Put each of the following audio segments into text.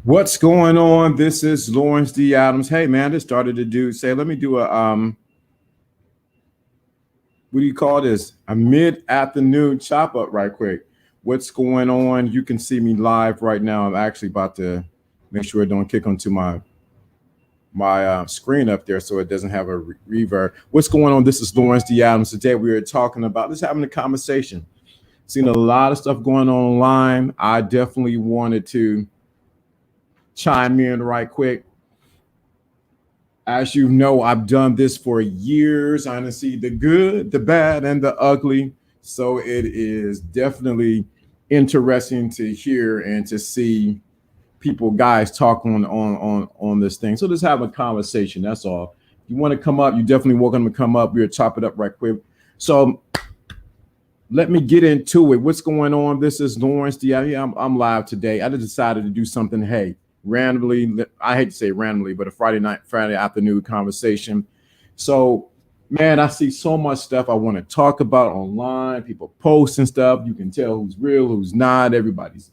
What's going on? This is Lawrence D. Adams. Hey man, I just started to let me do a what do you call this? A mid-afternoon chop up right quick. What's going on? You can see me live right now. I'm actually about to make sure it don't kick onto my screen up there so it doesn't have a reverb. What's going on? This is Lawrence D. Adams. Today we are talking about just having a conversation. Seen a lot of stuff going on online. I definitely wanted to chime in right quick. As you know, I've done this for years. I see the good, the bad, and the ugly. So it is definitely interesting to hear and to see people, guys, talk on this thing. So let's have a conversation. That's all. If you want to come up, you definitely welcome to come up. We'll chop it up right quick. So let me get into it. What's going on? This is Lawrence D. I'm live today. I just decided to do something. Hey, randomly, I hate to say randomly, but a Friday afternoon conversation. So, man, I see so much stuff I want to talk about online. People posting stuff. You can tell who's real, who's not. Everybody's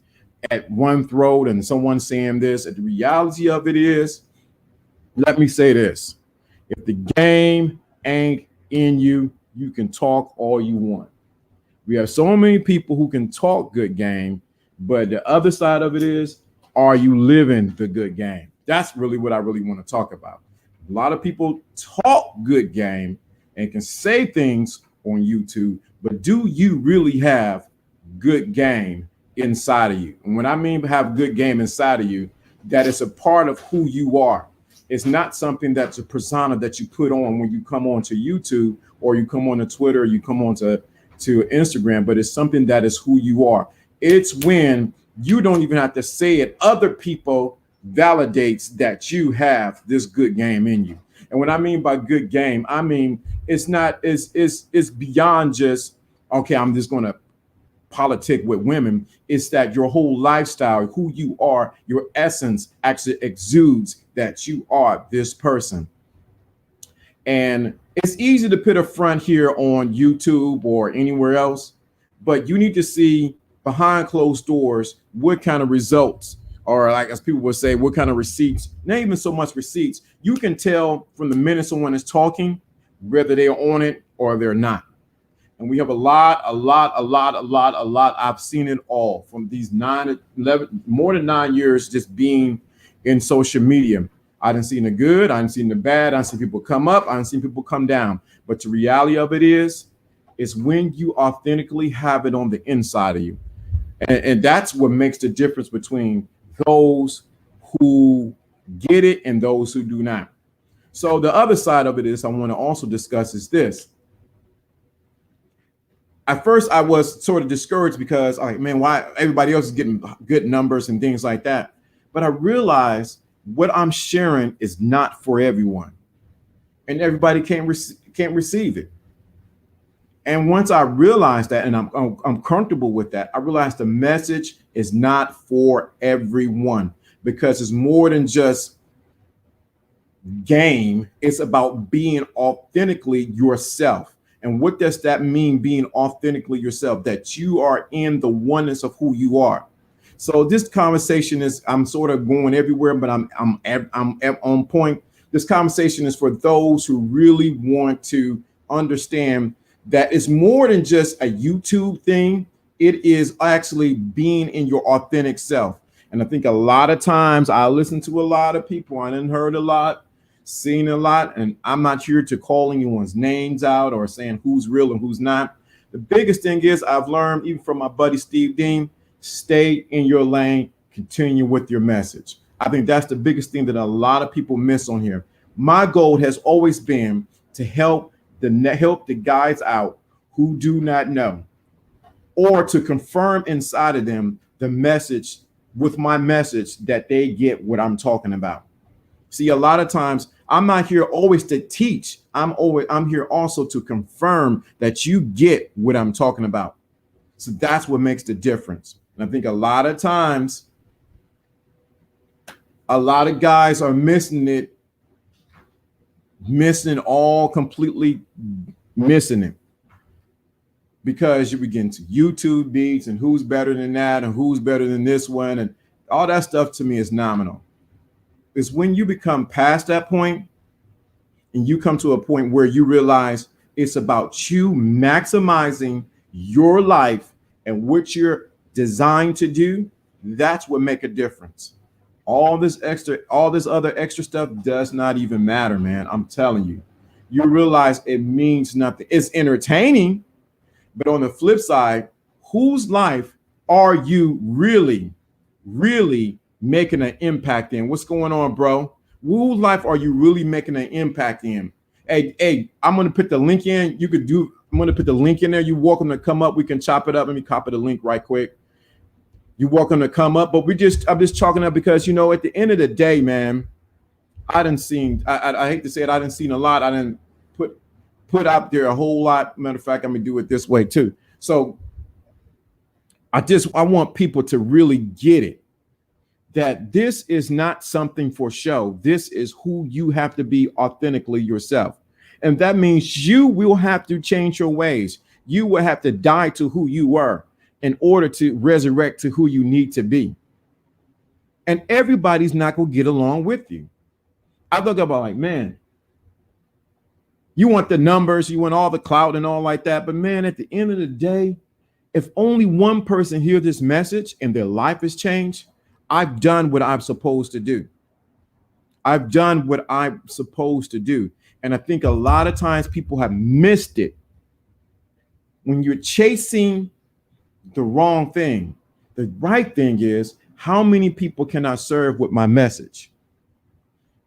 at one throat and someone saying this. And the reality of it is, let me say this. If the game ain't in you, you can talk all you want. We have so many people who can talk good game, but the other side of it is, are you living the good game? That's really what I really want to talk about. A lot of people talk good game and can say things on YouTube, but do you really have good game inside of you? And when I mean have good game inside of you, that is a part of who you are. It's not something that's a persona that you put on when you come on to YouTube or you come on to Twitter, or you come on to Instagram, but it's something that is who you are. It's when you don't even have to say it. Other people validates that you have this good game in you. And what I mean by good game, I mean it's beyond just, okay, I'm just going to politic with women. It's that your whole lifestyle, who you are, your essence actually exudes that you are this person. And it's easy to put a front here on YouTube or anywhere else, but you need to see behind closed doors what kind of results, or like as people would say, what kind of receipts. Not even so much receipts. You can tell from the minute someone is talking whether they're on it or they're not. And we have a lot. I've seen it all from these 11, more than 9 years just being in social media. I didn't see the good, I didn't see the bad, I didn't see people come up, I didn't see people come down. But the reality of it is when you authentically have it on the inside of you. And that's what makes the difference between those who get it and those who do not. So the other side of it is I want to also discuss is this. At first, I was sort of discouraged because, like, man, why everybody else is getting good numbers and things like that. But I realized what I'm sharing is not for everyone, and everybody can't receive it. And once I realized that, and I'm comfortable with that, I realized the message is not for everyone because it's more than just game. It's about being authentically yourself. And what does that mean, being authentically yourself? That you are in the oneness of who you are. So this conversation is, I'm sort of going everywhere, but I'm on point. This conversation is for those who really want to understand that it's more than just a YouTube thing. It is actually being in your authentic self. And I think a lot of times I listen to a lot of people. I done heard a lot, seen a lot, and I'm not here to call anyone's names out or saying who's real and who's not. The biggest thing is I've learned, even from my buddy Steve Dean, stay in your lane, continue with your message. I think that's the biggest thing that a lot of people miss on here. My goal has always been to help the guys out who do not know, or to confirm inside of them the message with my message that they get what I'm talking about. See, a lot of times I'm not here always to teach. I'm here also to confirm that you get what I'm talking about. So that's what makes the difference. And I think a lot of times, a lot of guys are missing it, completely missing it. Because you begin to YouTube beats and who's better than that and who's better than this one and All that stuff to me is nominal. It's when you become past that point and you come to a point where you realize it's about you maximizing your life and what you're designed to do. That's what make a difference. All this other extra stuff does not even matter, man. I'm telling you. You realize it means nothing. It's entertaining, but on the flip side, whose life are you really, really making an impact in? What's going on, bro? Whose life are you really making an impact in? Hey, I'm gonna put the link in. I'm gonna put the link in there. You're welcome to come up. We can chop it up. Let me copy the link right quick. You're welcome to come up, but I'm just chalking up because at the end of the day, man, I hate to say it, I didn't seen a lot. I didn't put out there a whole lot. Matter of fact, I'm gonna do it this way too. So I want people to really get it, that this is not something for show. This is who you have to be authentically yourself. And that means you will have to change your ways. You will have to die to who you were in order to resurrect to who you need to be. And everybody's not going to get along with you. I look about like, man, you want the numbers, you want all the clout and all like that. But man, at the end of the day, if only one person hear this message and their life has changed, I've done what I'm supposed to do. I've done what I'm supposed to do. And I think a lot of times people have missed it. When you're chasing the wrong thing, the right thing is, how many people can I serve with my message?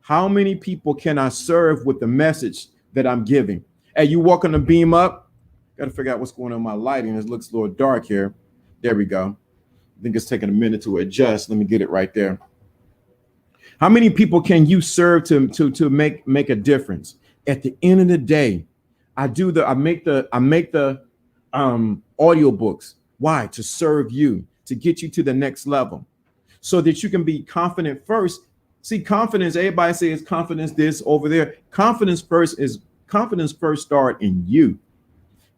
How many people can I serve with the message that I'm giving? Hey, you walking the beam up? Got to figure out what's going on with my lighting. It looks a little dark here. There we go. I think it's taking a minute to adjust. Let me get it right there. How many people can you serve to make a difference? At the end of the day, I make the audiobooks. Why? To serve you, to get you to the next level, so that you can be confident first. See, confidence, everybody says confidence this over there. Confidence first start in you.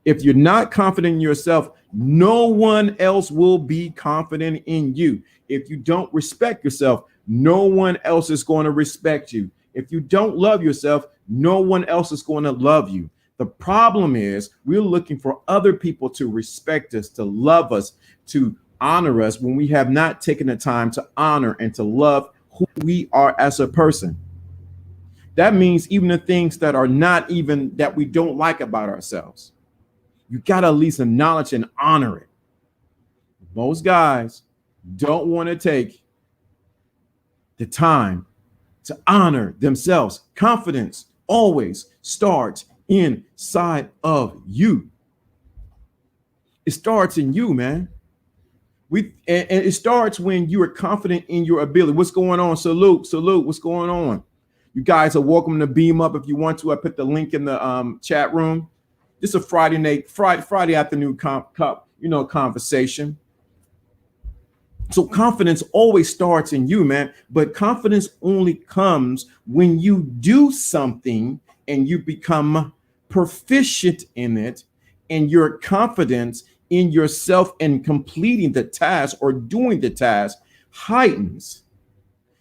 If you're not confident in yourself, no one else will be confident in you. If you don't respect yourself, no one else is going to respect you. If you don't love yourself, no one else is going to love you. The problem is we're looking for other people to respect us, to love us, to honor us, when we have not taken the time to honor and to love who we are as a person. That means even the things that are not even that we don't like about ourselves, you got to at least acknowledge and honor it. Most guys don't want to take the time to honor themselves. Confidence always starts inside of you. It starts in you, man. And it starts when you are confident in your ability. What's going on? Salute. What's going on? You guys are welcome to beam up if you want to. I put the link in the chat room. This is a Friday afternoon conversation. So confidence always starts in you, man. But confidence only comes when you do something and you become proficient in it, and your confidence in yourself and completing the task or doing the task heightens.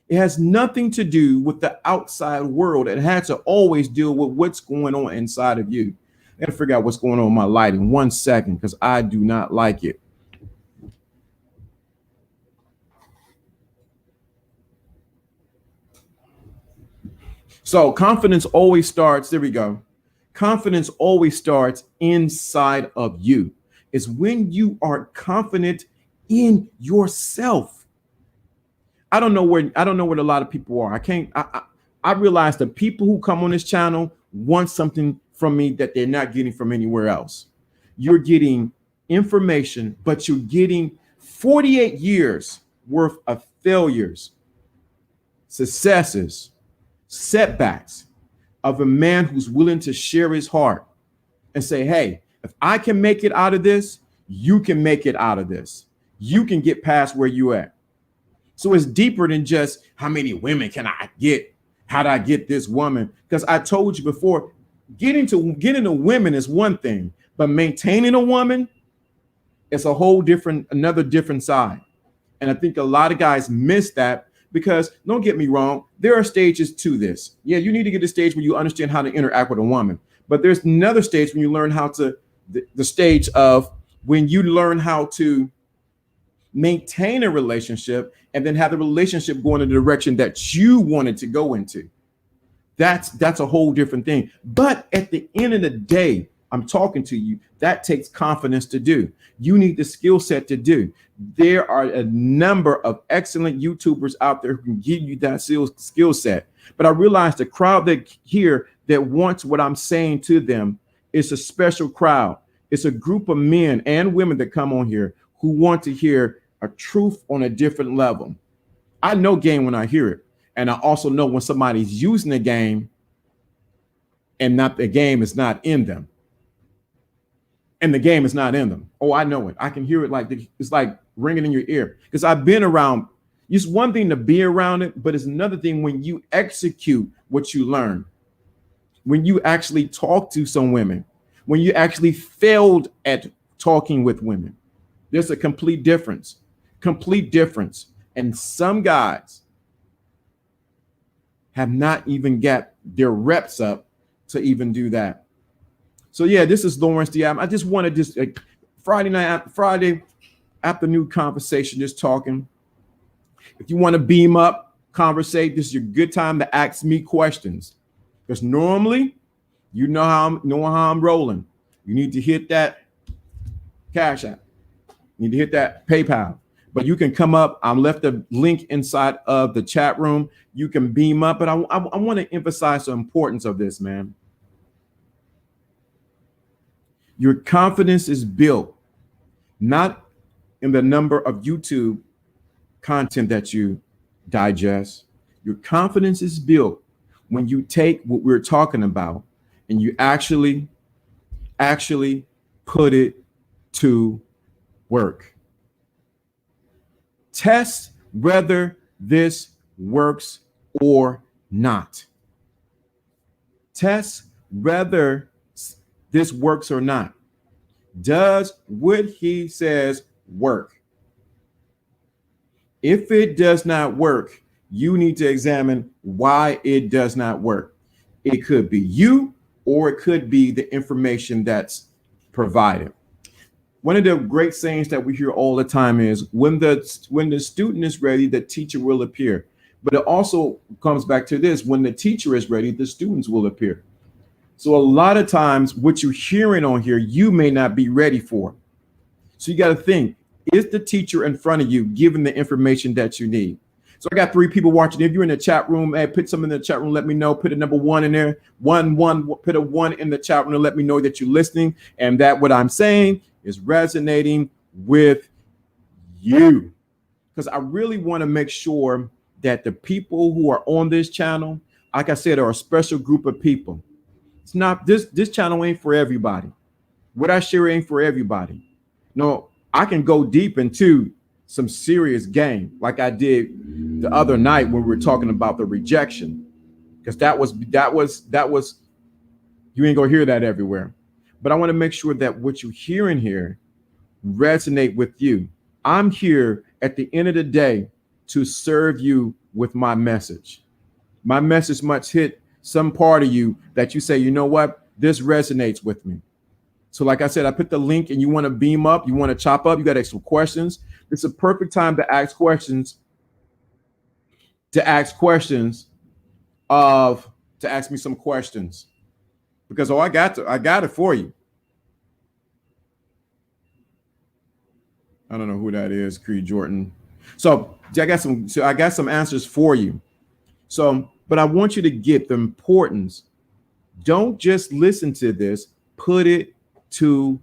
It has nothing to do with the outside world. It has to always deal with what's going on inside of you. I gotta figure out what's going on with my lighting. 1 second, because I do not like it. So confidence always starts, there we go. Confidence always starts inside of you. It's when you are confident in yourself. I don't know where a lot of people are. I realize the people who come on this channel want something from me that they're not getting from anywhere else. You're getting information, but you're getting 48 years worth of failures, successes, setbacks of a man who's willing to share his heart and say, hey, if I can make it out of this, you can make it out of this. You can get past where you at. So it's deeper than just how many women can I get? How do I get this woman? Because I told you before, getting to women is one thing, but maintaining a woman is a whole another different side. And I think a lot of guys miss that because don't get me wrong, there are stages to this. Yeah, you need to get to a stage where you understand how to interact with a woman. But there's another stage when you learn how to, the stage of when you learn how to maintain a relationship and then have the relationship go in the direction that you wanted to go into. That's a whole different thing. But at the end of the day, I'm talking to you, that takes confidence to do. You need the skill set to do. There are a number of excellent YouTubers out there who can give you that skill set. But I realize the crowd that here that wants what I'm saying to them is a special crowd. It's a group of men and women that come on here who want to hear a truth on a different level. I know game when I hear it. And I also know when somebody's using the game and not the game is not in them. And the game is not in them. Oh, I know it. I can hear it like it's like ringing in your ear because I've been around. It's one thing to be around it, but it's another thing when you execute what you learn. When you actually talk to some women, when you actually failed at talking with women, there's a complete difference. Complete difference. And some guys have not even got their reps up to even do that. So yeah, this is Lawrence D. I just wanted this Friday afternoon conversation, just talking. If you want to beam up, conversate, this is your good time to ask me questions. Because normally, you know how I'm rolling. You need to hit that Cash App. You need to hit that PayPal. But you can come up. I left the link inside of the chat room. You can beam up. But I want to emphasize the importance of this, man. Your confidence is built not in the number of YouTube content that you digest. Your confidence is built when you take what we're talking about and you actually put it to work. Test whether this works or not. Test whether this works or not. Does what he says work? If it does not work, you need to examine why it does not work. It could be you, or it could be the information that's provided. One of the great sayings that we hear all the time is when the student is ready, the teacher will appear. But it also comes back to this: when the teacher is ready, the students will appear. So a lot of times what you're hearing on here, you may not be ready for. So you got to think, is the teacher in front of you giving the information that you need? So I got 3 people watching. If you're in the chat room, hey, put some in the chat room. Let me know. Put a number 1 in there. Put a 1 in the chat room and let me know that you're listening and that what I'm saying is resonating with you. Because I really want to make sure that the people who are on this channel, like I said, are a special group of people. It's not this channel ain't for everybody. What I share ain't for everybody. No, I can go deep into some serious game like I did the other night when we were talking about the rejection, because that was you ain't gonna hear that everywhere. But I want to make sure that what you hear in here resonate with you. I'm here at the end of the day to serve you with my message. My message must hit some part of you that you say, you know what, this resonates with me. So like I said, I put the link and you want to beam up, you want to chop up, you got extra questions. It's a perfect time to ask questions, to ask me some questions. Because I got it for you. I don't know who that is, Creed Jordan. So I got some answers for you. So, but I want you to get the importance. Don't just listen to this, put it to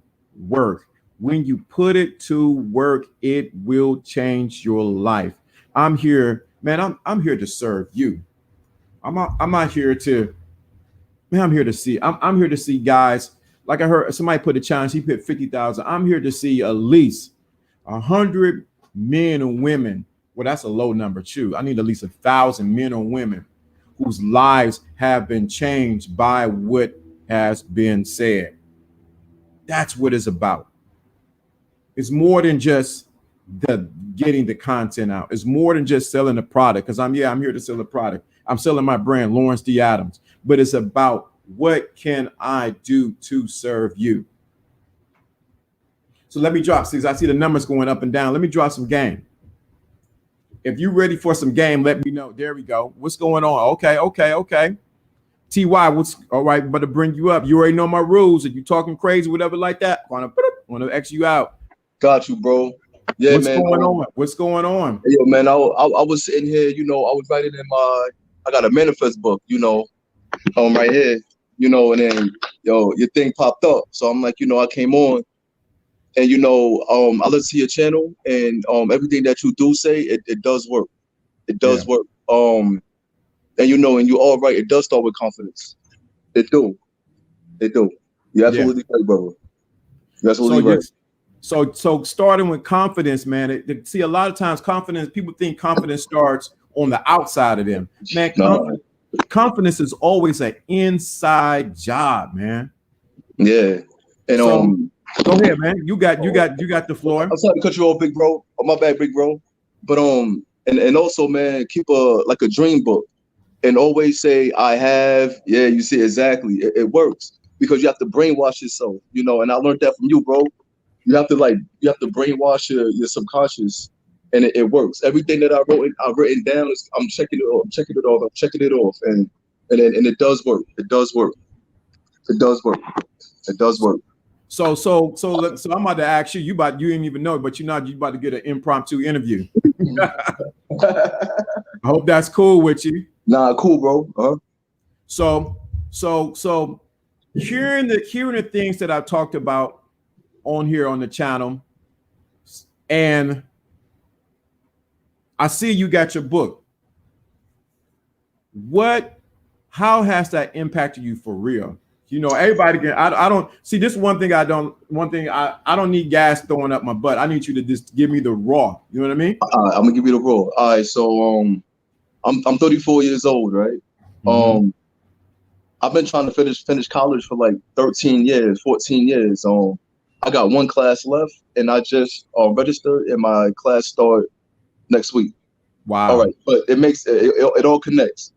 work. When you put it to work, it will change your life. I'm here, man. I'm here to serve you. I'm not here to, man. I'm here to see guys. Like I heard somebody put a challenge. He put 50,000. I'm here to see at least 100 men and women. Well, that's a low number too. I need at least 1,000 men or women whose lives have been changed by what has been said. That's what it's about. It's more than just the getting the content out. It's more than just selling a product, because I'm here to sell a product. I'm selling my brand, Lawrence D. Adams, but it's about what can I do to serve you. So let me drop, since I see the numbers going up and down, let me drop some game. If you're ready for some game, let me know. There we go. What's going on? Okay. TY, what's all right? But to bring you up, you already know my rules. If you're talking crazy, whatever like that, want to X you out. Got you, bro. Yeah, What's man. going on? What's going on? Hey, yo, man, I was sitting here, I was writing in I got a manifest book, right here, and then, your thing popped up. So I'm like, I came on and, I listen to your channel and everything that you do say, it does work. It does work. And, and you're all right. It does start with confidence. It do. You're absolutely right, brother. You're absolutely right. So starting with confidence, man. See, a lot of times people think confidence starts on the outside of them. Man, confidence is always an inside job, man. Yeah. And so, go ahead, man. You got the floor. I'm sorry to cut you off, big bro. Oh, my bad, big bro. But and also, man, keep a dream book and always say I have. Yeah, you see, exactly. It works because you have to brainwash yourself, and I learned that from you, bro. You have to brainwash your subconscious, and it works. Everything that I've written down is I'm checking it off, and it does work. It does work. So I'm about to ask you. You didn't even know, but you about to get an impromptu interview. I hope that's cool with you. Nah, cool, bro. So hearing the things that I've talked about on here on the channel, and I see you got your book. How has that impacted you for real? Everybody can. I don't see this one thing. I don't need gas throwing up my butt. I need you to just give me the raw. You know what I mean? I'm gonna give you the raw. All right. So I'm 34 years old, right? Mm-hmm. I've been trying to finish college for like 13 years, 14 years. I got one class left, and I just registered, and my class start next week. Wow. All right, but it all connects.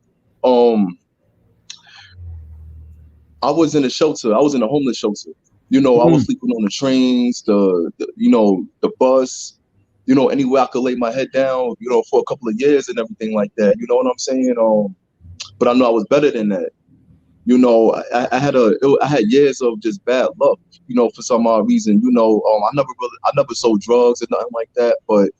I was in a shelter. I was in a homeless shelter. I was sleeping on the trains, the bus, anywhere I could lay my head down, for a couple of years and everything like that. You know what I'm saying? But I know I was better than that. I had years of just bad luck, for some odd reason. I never sold drugs or nothing like that, but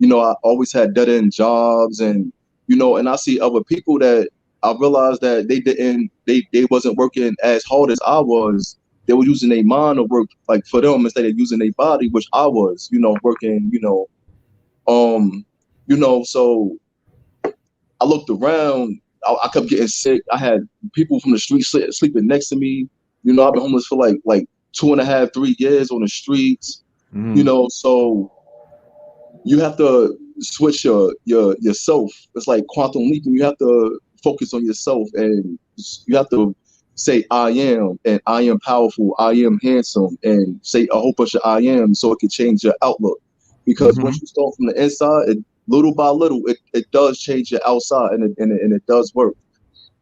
I always had dead end jobs, and and I see other people that I realized that they wasn't working as hard as I was. They were using their mind to work like for them instead of using their body, which I was, working, so I looked around. I kept getting sick. I had people from the street sleeping next to me. I've been homeless for like 2.5, 3 years on the streets. So you have to switch yourself. It's like quantum leaping. You have to focus on yourself, and you have to say I am, and I am powerful, I am handsome, and say a whole bunch of I am, so it can change your outlook. Because once you start from the inside, little by little, it does change your outside, and it does work.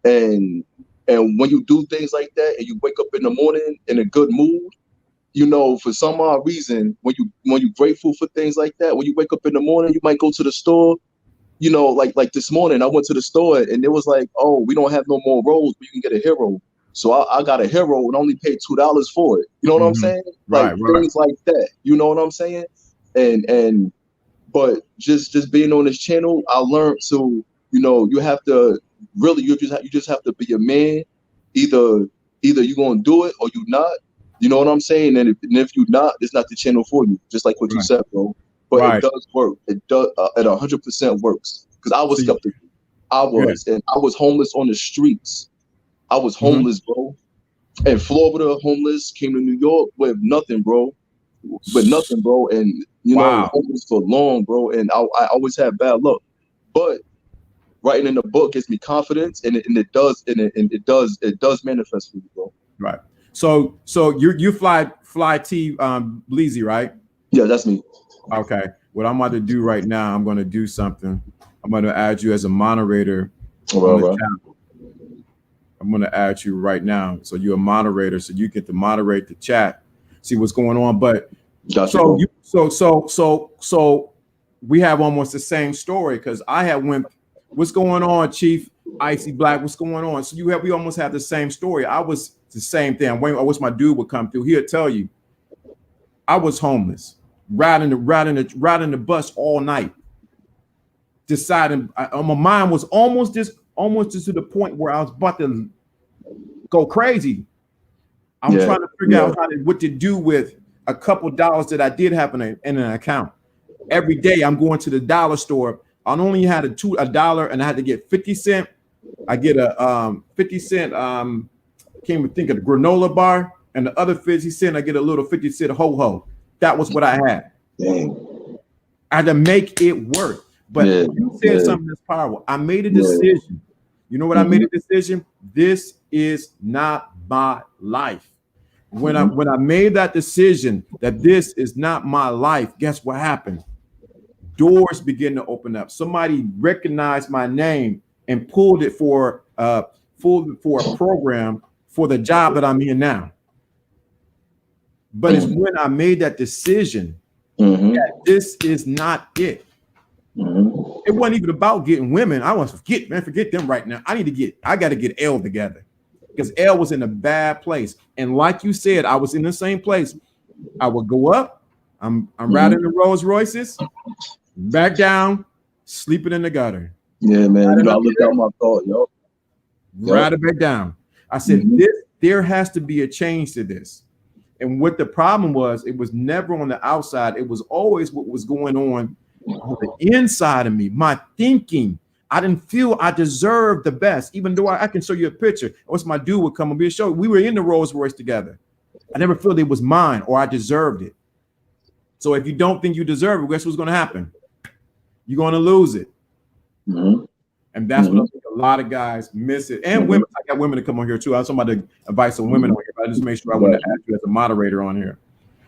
And when you do things like that, and you wake up in the morning in a good mood, for some odd reason, when you're grateful for things like that, when you wake up in the morning, you might go to the store. Like this morning, I went to the store and it was like, oh, we don't have no more rolls, but you can get a hero. So I got a hero and only paid $2 for it. You know what I'm saying? Like things like that. You know what I'm saying? But just being on this channel, I learned to, you have to really, you just have to be a man. Either you're gonna do it or you not. You know what I'm saying? And if you're not, it's not the channel for you. Just like what you said, bro. But it does work. It does. It 100% works. Because I was skeptical. And I was homeless on the streets. I was homeless, bro. In Florida, homeless. Came to New York with nothing, bro. And homeless for long, bro. And I always had bad luck. But writing in the book gives me confidence, and it does manifest for you, bro. Right. So you fly T Bleezy, right? Yeah, that's me. Okay. what I'm about to do right now, I'm going to do something. I'm going to add you as a moderator on All the right. channel. I'm going to add you right now. So you're a moderator, so you get to moderate the chat, see what's going on. But Gotcha, so bro. you so we have almost the same story because I had went, what's going on, Chief Icy Black? What's going on? So we almost have the same story. I was the same thing. I wish my dude would come through. He'll tell you I was homeless, riding the bus all night, deciding my mind was almost to the point where I was about to go crazy. I'm Yeah. trying to figure Yeah. out what to do with a couple dollars that I did have in an account. Every day I'm going to the dollar store. I only had a dollar and I had to get 50 cents. I get a 50 cent can't even think of the granola bar, and the other 50 cent I get a little 50 cent ho-ho. That was what I had. Dang. I had to make it work. But Yeah. you said Yeah. something that's powerful. I made a Yeah. decision. You know what I made Mhm. a decision? This is not my life. When I made that decision that this is not my life, guess what happened? Doors begin to open up. Somebody recognized my name and pulled it for a program for the job that I'm in now. But it's when I made that decision that this is not it. It wasn't even about getting women. I want to forget them right now. I got to get L together because L was in a bad place. And like you said, I was in the same place. I would go up. I'm riding the Rolls Royces, back down, sleeping in the gutter. Yeah, man. Riding I up lived here, out my thought, yo. ride it back down. I said, there has to be a change to this. And what the problem was, it was never on the outside. It was always what was going on the inside of me, my thinking. I didn't feel I deserved the best, even though I can show you a picture. What's my dude would come and be a show. We were in the Rolls Royce together. I never felt it was mine or I deserved it. So if you don't think you deserve it, guess what's going to happen? You're going to lose it. And that's what I think a lot of guys miss it. And women, I got women to come on here too. I was somebody to invite some women on here, but I just make sure I want to add you as a moderator on here.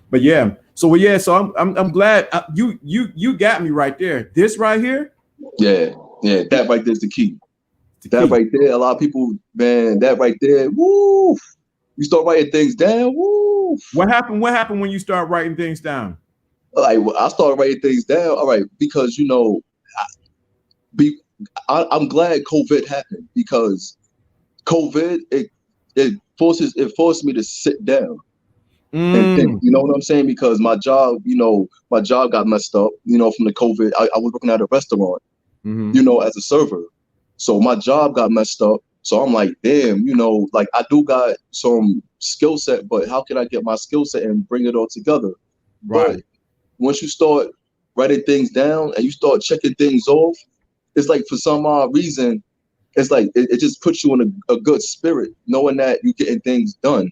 But yeah, so I'm glad you got me right there. This right here. Yeah, that right there's the key. That right there, a lot of people, man, that right there, woo. You start writing things down, woo. What happened when you start writing things down? Like, I started writing things down, all right, because I'm glad COVID happened because COVID it forced me to sit down and think. You know what I'm saying? Because my job got messed up. From the COVID, I was working at a restaurant, as a server. So my job got messed up. So I'm like, damn, like I do got some skill set, but how can I get my skill set and bring it all together? Right. But once you start writing things down and you start checking things off, it's like for some odd reason, it's like it just puts you in a good spirit, knowing that you're getting things done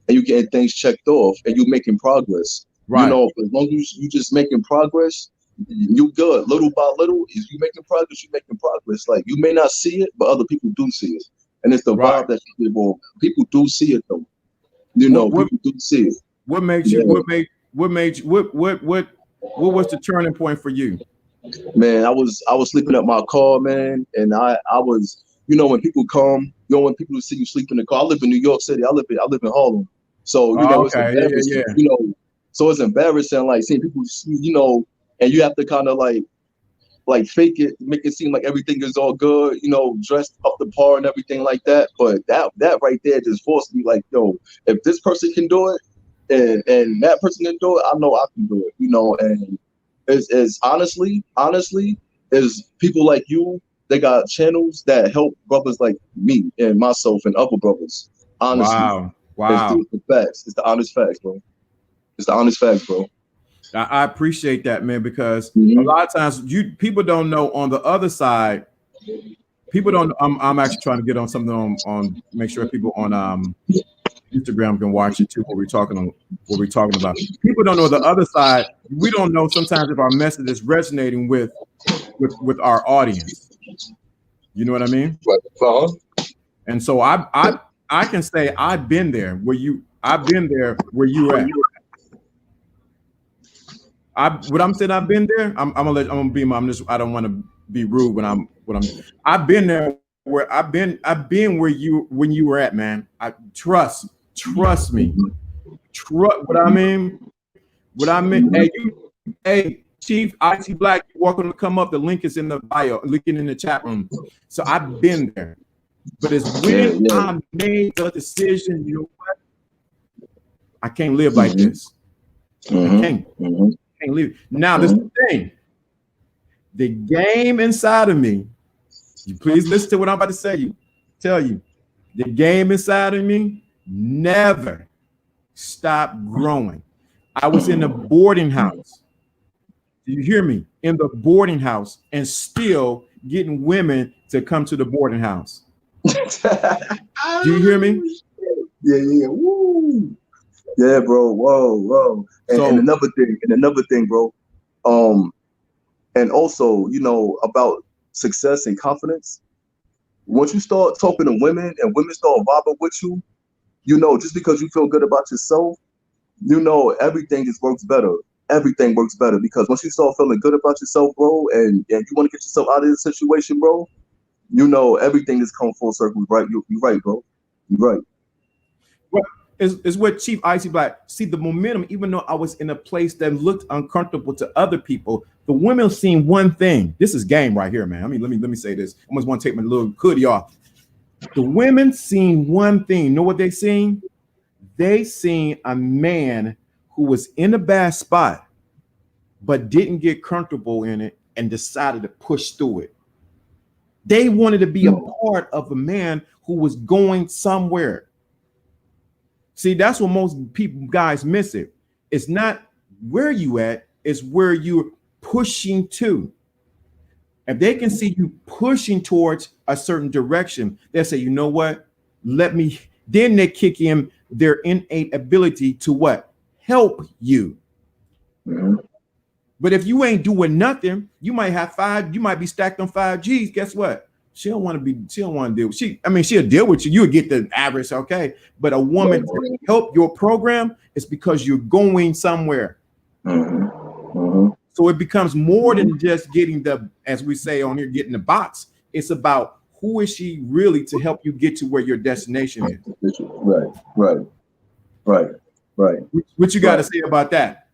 and you're getting things checked off and you're making progress. Right. As long as you just making progress, you good. Little by little, is you making progress, you making progress. Like you may not see it, but other people do see it. And it's the vibe that you give off. People do see it though. People do see it. What made you what was the turning point for you? Man, I was sleeping at my car, man, and I was, when people come, when people see you sleep in the car. I live in New York City. I live in Harlem, so it's embarrassing. So it's embarrassing, like seeing people, and you have to kind of like fake it, make it seem like everything is all good, dressed up the par and everything like that. But that right there just forced me, like, yo, if this person can do it, and that person can do it, I know I can do it, and. Is honestly, is people like you. They got channels that help brothers like me and myself and other brothers. Honestly, wow, it's the facts. It's the honest facts, bro. It's the honest facts, bro. I appreciate that, man, because a lot of times people don't know on the other side. People don't. I'm actually trying to get on something on make sure people on Instagram can watch it too. What we're talking about. People don't know the other side. We don't know sometimes if our message is resonating with our audience. You know what I mean? And so I can say I've been there where you at. what I'm saying, I've been there. I'm gonna be my. I don't want to be rude I've been there where I've been where you were at, man. Trust me. Trust what I mean. What I mean. Hey, Chief IT Black, you're welcome to come up. The link is in the bio, link in the chat room. So I've been there, but it's when I made the decision. You know what? I can't live like this. I can't live. Now, this is the thing. The game inside of me, you please listen to what I'm about to tell you. The game inside of me never stopped growing. I was in a boarding house. Do you hear me? In the boarding house and still getting women to come to the boarding house. Do you hear me? Yeah. Woo. Yeah, bro. Whoa. And another thing, bro. And also, you know, about success and confidence. Once you start talking to women and women start vibing with you, you know, just because you feel good about yourself, you know, everything just works better. Everything works better because once you start feeling good about yourself, bro, and you want to get yourself out of this situation, bro, you know, everything is come full circle, right? You're right, bro. You're right. Well, is what Chief Icy Black, see the momentum, even though I was in a place that looked uncomfortable to other people, the women seen one thing. This is game right here, man. I mean, let me say this. I almost want to take my little hoodie off. The women seen one thing. You know what they seen? They seen a man who was in a bad spot, but didn't get comfortable in it and decided to push through it. They wanted to be a part of a man who was going somewhere. See, that's what most people, guys, miss it. It's not where you at, it's where you're pushing to. If they can see you pushing towards a certain direction, they'll say, you know what? Then they kick in their innate ability to what? Help you. But if you ain't doing nothing, you might be stacked on 5 G's. Guess what? She don't want to deal with she'll deal with you. You'll get the average, okay. But a woman to help your program is because you're going somewhere. So it becomes more than just getting as we say on here, getting the box. It's about who is she really to help you get to where your destination is. Right. What you got to say about that?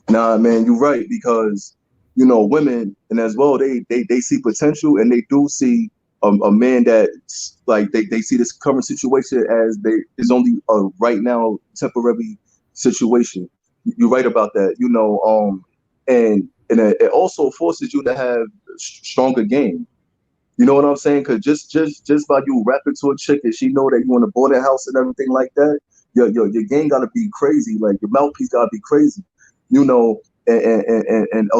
Nah, man, you're right, because you know, women, and as well, they see potential, and they do see a man that, like, they see this current situation as is only a right now temporary situation. You're right about that, you know, and it also forces you to have stronger game. You know what I'm saying? Because just by you rapping to a chick and she know that you in a boarding house and everything like that, your game gotta be crazy. Like your mouthpiece gotta be crazy. You know, and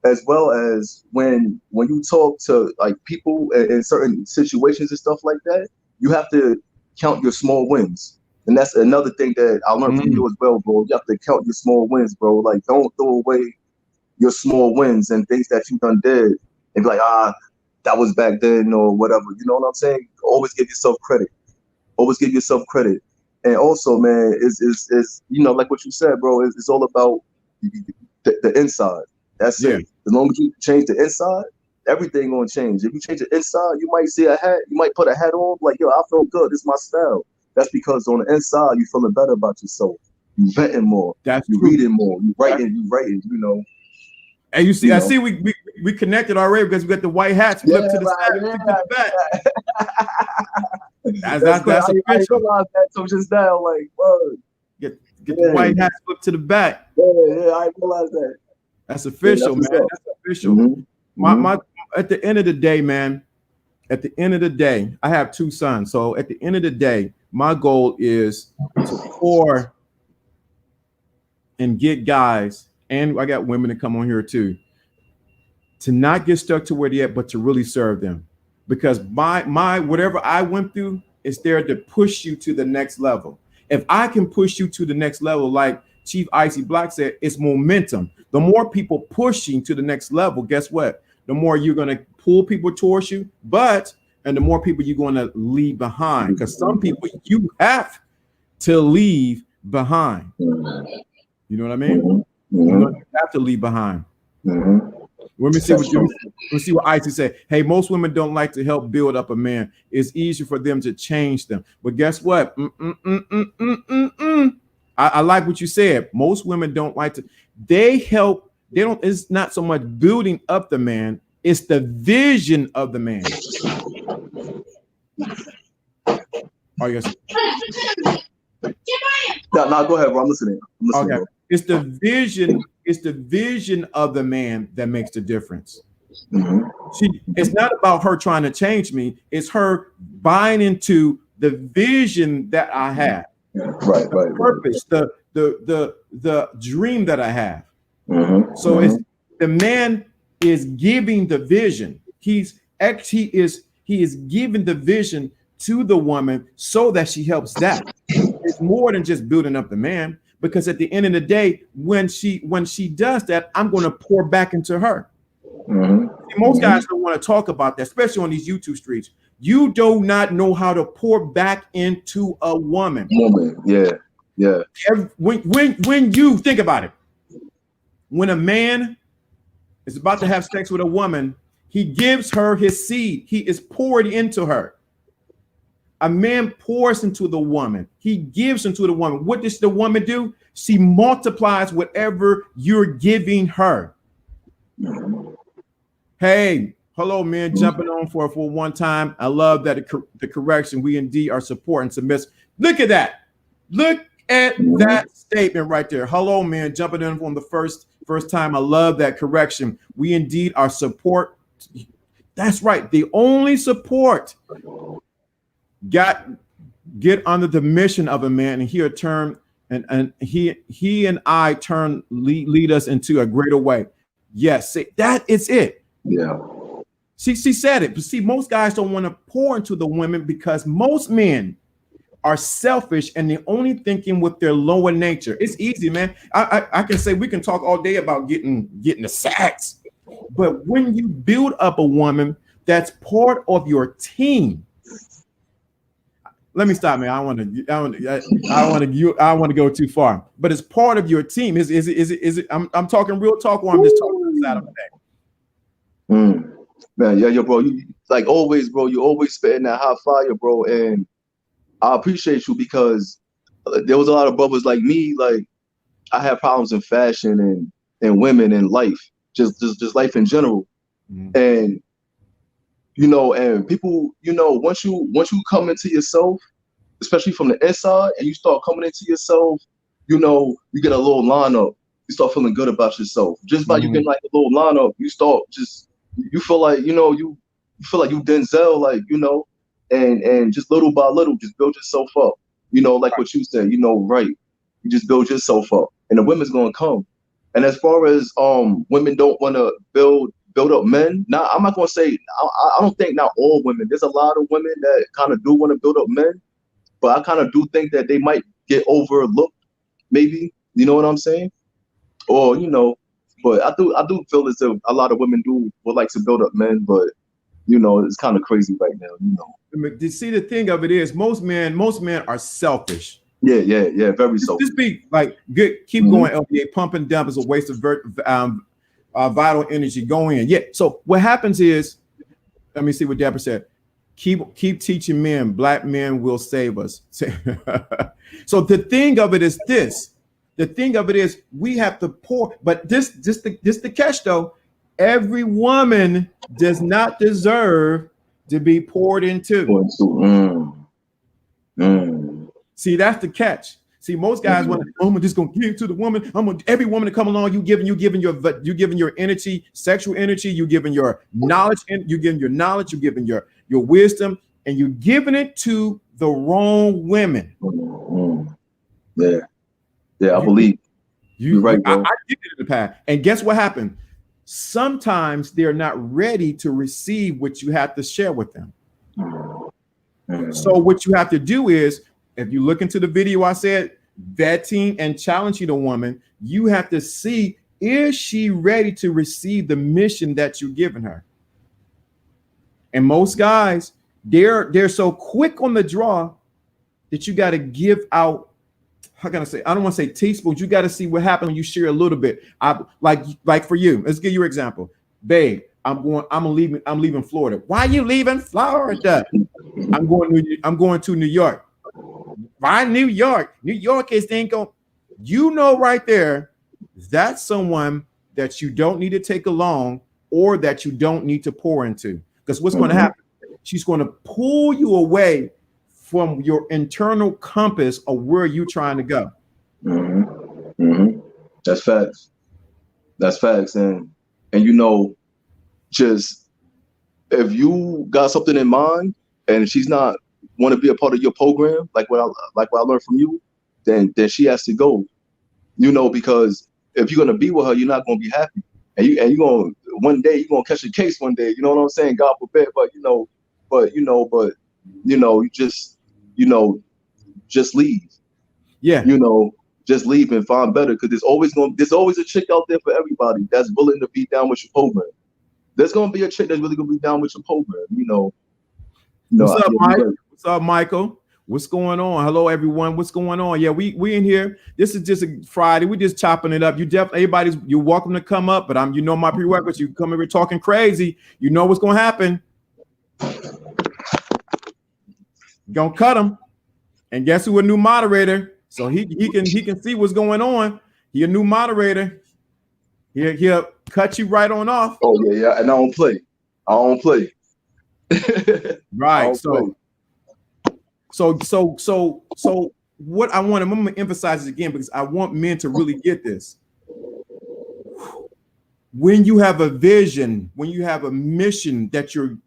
as well as when you talk to like people in certain situations and stuff like that, you have to count your small wins. And that's another thing that I learned from you as well, bro. You have to count your small wins, bro. Like, don't throw away your small wins and things that you done did and be like, that was back then or whatever. You know what I'm saying? Always give yourself credit. Always give yourself credit. And also, man, is you know, like what you said, bro, it's all about the inside. That's it. As long as you change the inside, everything gonna change. If you change the inside, you might see a hat, you might put a hat on, like, yo, I feel good, this is my style. That's because on the inside, you feeling better about yourself. You vetting more. You reading more. You writing, you know. And you see, I see we connected already because we got the white hats flipped to the side, to the back. That's official. I realized that so just now, like, word. Get the white hats flipped to the back. Yeah, I realized that. That's official, man. That's official. My at the end of the day, man. At the end of the day, I have 2 sons. So at the end of the day, my goal is to pour and get guys, and I got women to come on here too, to not get stuck to where they're at, but to really serve them. Because my whatever I went through is there to push you to the next level. If I can push you to the next level, like Chief Icy Black said, it's momentum. The more people pushing to the next level, guess what? The more you're going to pull people towards you, and the more people you're going to leave behind. Because some people you have to leave behind. You know what I mean? You have to leave behind. Let me see what Icy said. Hey, most women don't like to help build up a man. It's easier for them to change them. But guess what? I like what you said. Most women don't like to. They help. They don't. It's not so much building up the man. It's the vision of the man. Oh yes. No, go ahead, bro. I'm listening. Okay. Bro. It's the vision. It's the vision of the man that makes the difference. It's not about her trying to change me. It's her buying into the vision that I have. Right. Purpose, the dream that I have. So it's the man is giving the vision. He is giving the vision to the woman so that she helps that. It's more than just building up the man, because at the end of the day, when she does that, I'm going to pour back into her. Most guys don't want to talk about that, especially on these YouTube streets. You do not know how to pour back into a woman. Yeah. When you think about it, when a man is about to have sex with a woman, he gives her his seed. He is poured into her. A man pours into the woman. He gives into the woman. What does the woman do? She multiplies whatever you're giving her. Hey, hello, man. Jumping on for one time. I love that the correction. We indeed are support and submissive. Look at that. Look at that statement right there. Hello, man. Jumping in from the first time. I love that correction. We indeed are support. That's right. The only support. Get under the mission of a man, and he and I turn lead us into a greater way. Yes, see, that is it. Yeah. She said it. But see, most guys don't want to pour into the women because most men are selfish and they're only thinking with their lower nature. It's easy, man. I can say we can talk all day about getting the sacks, but when you build up a woman that's part of your team. Let me stop, man. I want to go too far, but it's part of your team. Is it? I'm talking real talk, or I'm just talking to the side of the day. Man, yeah, bro. You like always, bro. You always spitting that hot fire, bro. And I appreciate you because there was a lot of brothers like me. Like I had problems in fashion and women and life, just life in general. And and people, once you come into yourself, especially from the inside, and you start coming into yourself, you get a little lineup. You start feeling good about yourself. Just by you getting like a little lineup, you start you feel like you feel like you Denzel, like and just little by little, just build yourself up. Like what you said, right? You just build yourself up, and the women's gonna come. And as far as women don't want to build up men. Now, I'm not going to say, I don't think not all women. There's a lot of women that kind of do want to build up men, but I kind of do think that they might get overlooked, maybe. You know what I'm saying? Or, but I do feel as if a lot of women would like to build up men, but, it's kind of crazy right now, You see, the thing of it is most men are selfish. Yeah, very selfish. Just be like, good, keep going, LDA. Pump and dump is a waste of vital energy. Going in. Yeah. So what happens is, let me see what Deborah said. Keep teaching men. Black men will save us. So the thing of it is this. The thing of it is we have to pour. But this the catch though. Every woman does not deserve to be poured into. See, that's the catch. See, most guys want to, I'm just gonna give to the woman. Every woman to come along. You giving your energy, sexual energy. You giving your knowledge, and you giving your knowledge. You giving your wisdom, and you giving it to the wrong women. Yeah, I believe you're right, bro. I did it in the past, and guess what happened? Sometimes they're not ready to receive what you have to share with them. So what you have to do is, if you look into the video, I said vetting and challenging a woman, you have to see, is she ready to receive the mission that you're giving her? And most guys, they're so quick on the draw that you got to give out how can I say? I don't want to say teaspoons. You got to see what happens when you share a little bit. I like for you. Let's give you an example, babe. I'm leaving Florida. Why are you leaving Florida? I'm going to New York. Why New York? New York is ain't going. You know right there, that's someone that you don't need to take along or that you don't need to pour into. Because what's going to happen? She's going to pull you away from your internal compass of where you're trying to go. That's facts. That's facts. And just if you got something in mind and she's not want to be a part of your program, like what I learned from you, then she has to go. Because if you're gonna be with her, you're not gonna be happy, and you're gonna one day you're gonna catch a case one day. You know what I'm saying? God forbid, but you just leave. Yeah. Just leave and find better, because there's always a chick out there for everybody that's willing to be down with your program. There's gonna be a chick that's really gonna be down with your program. What's up, Mike? What's up, Michael? What's going on? Hello, everyone. What's going on? Yeah, we in here. This is just a Friday. We just chopping it up. You're welcome to come up, but my prerequisites. You come here talking crazy. You know what's gonna happen. You're gonna cut him, and guess who? A new moderator. So he can see what's going on. He a new moderator. He'll cut you right on off. Oh yeah, and I don't play. Right. So what I'm going to emphasize this again, because I want men to really get this. When you have a vision, when you have a mission that your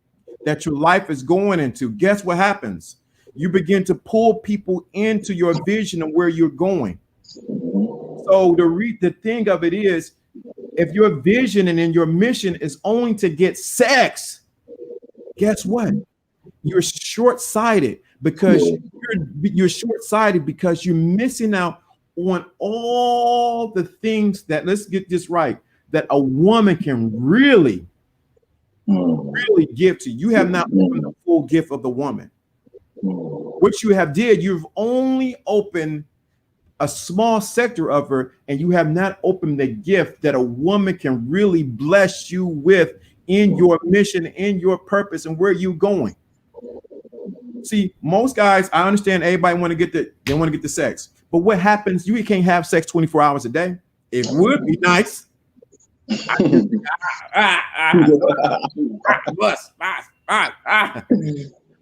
life is going into, guess what happens? You begin to pull people into your vision of where you're going. So the thing of it is, if your vision and in your mission is only to get sex, guess what? You're short-sighted, because you're short-sighted because you're missing out on all the things that, let's get this right, that a woman can really give to you. You have not opened the full gift of the woman. What you have did, you've only opened a small sector of her, and you have not opened the gift that a woman can really bless you with in your mission, in your purpose, and where you're going. See, most guys, I understand everybody want to get the sex, but what happens? You can't have sex 24 hours a day. It would be nice.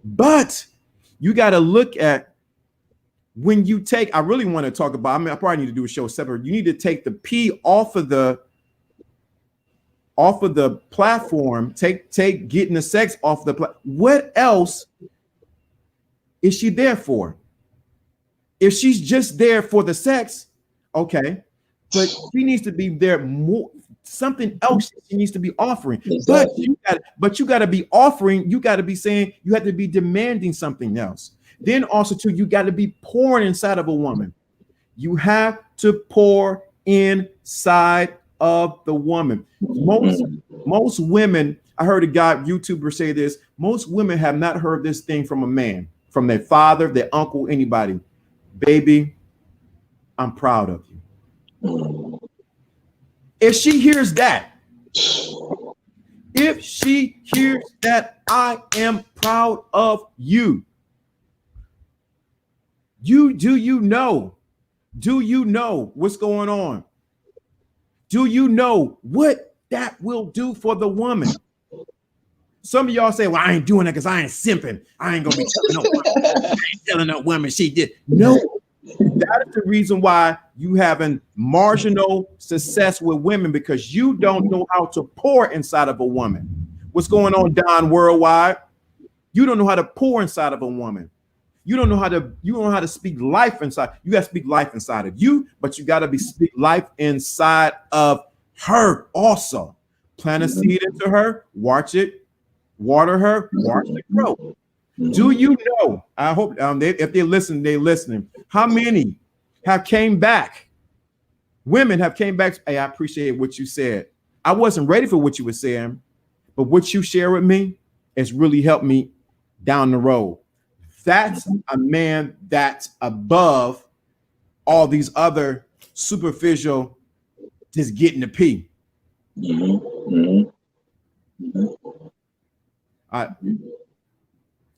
But you got to look at when you take. I really want to talk about. I probably need to do a show separate. You need to take the P off of the platform. Take getting the sex off the platform. What else is she there for? If she's just there for the sex, okay, but she needs to be there more. Something else she needs to be offering. Exactly. But you got to be offering. You got to be saying. You have to be demanding something else. Then also too, you got to be pouring inside of a woman. You have to pour inside of the woman. Most women. I heard a guy YouTuber say this. Most women have not heard this thing from a man, from their father, their uncle, anybody. Baby, I'm proud of you. If she hears that, I am proud of you. Do you know what's going on? Do you know what that will do for the woman? Some of y'all say, well, I ain't doing that because I ain't simping. I ain't gonna be telling no woman she did. No, that is the reason why you having marginal success with women, because you don't know how to pour inside of a woman. What's going on, Don Worldwide? You don't know how to pour inside of a woman. You don't know how to speak life inside. You got to speak life inside of you, but you got to speak life inside of her also. Plant a seed into her, watch it, water her, watch it grow. Do you know? I hope if they're listening. How many have came back? Women have came back. Hey, I appreciate what you said. I wasn't ready for what you were saying, but what you share with me has really helped me down the road. That's a man that's above all these other superficial just getting the P. I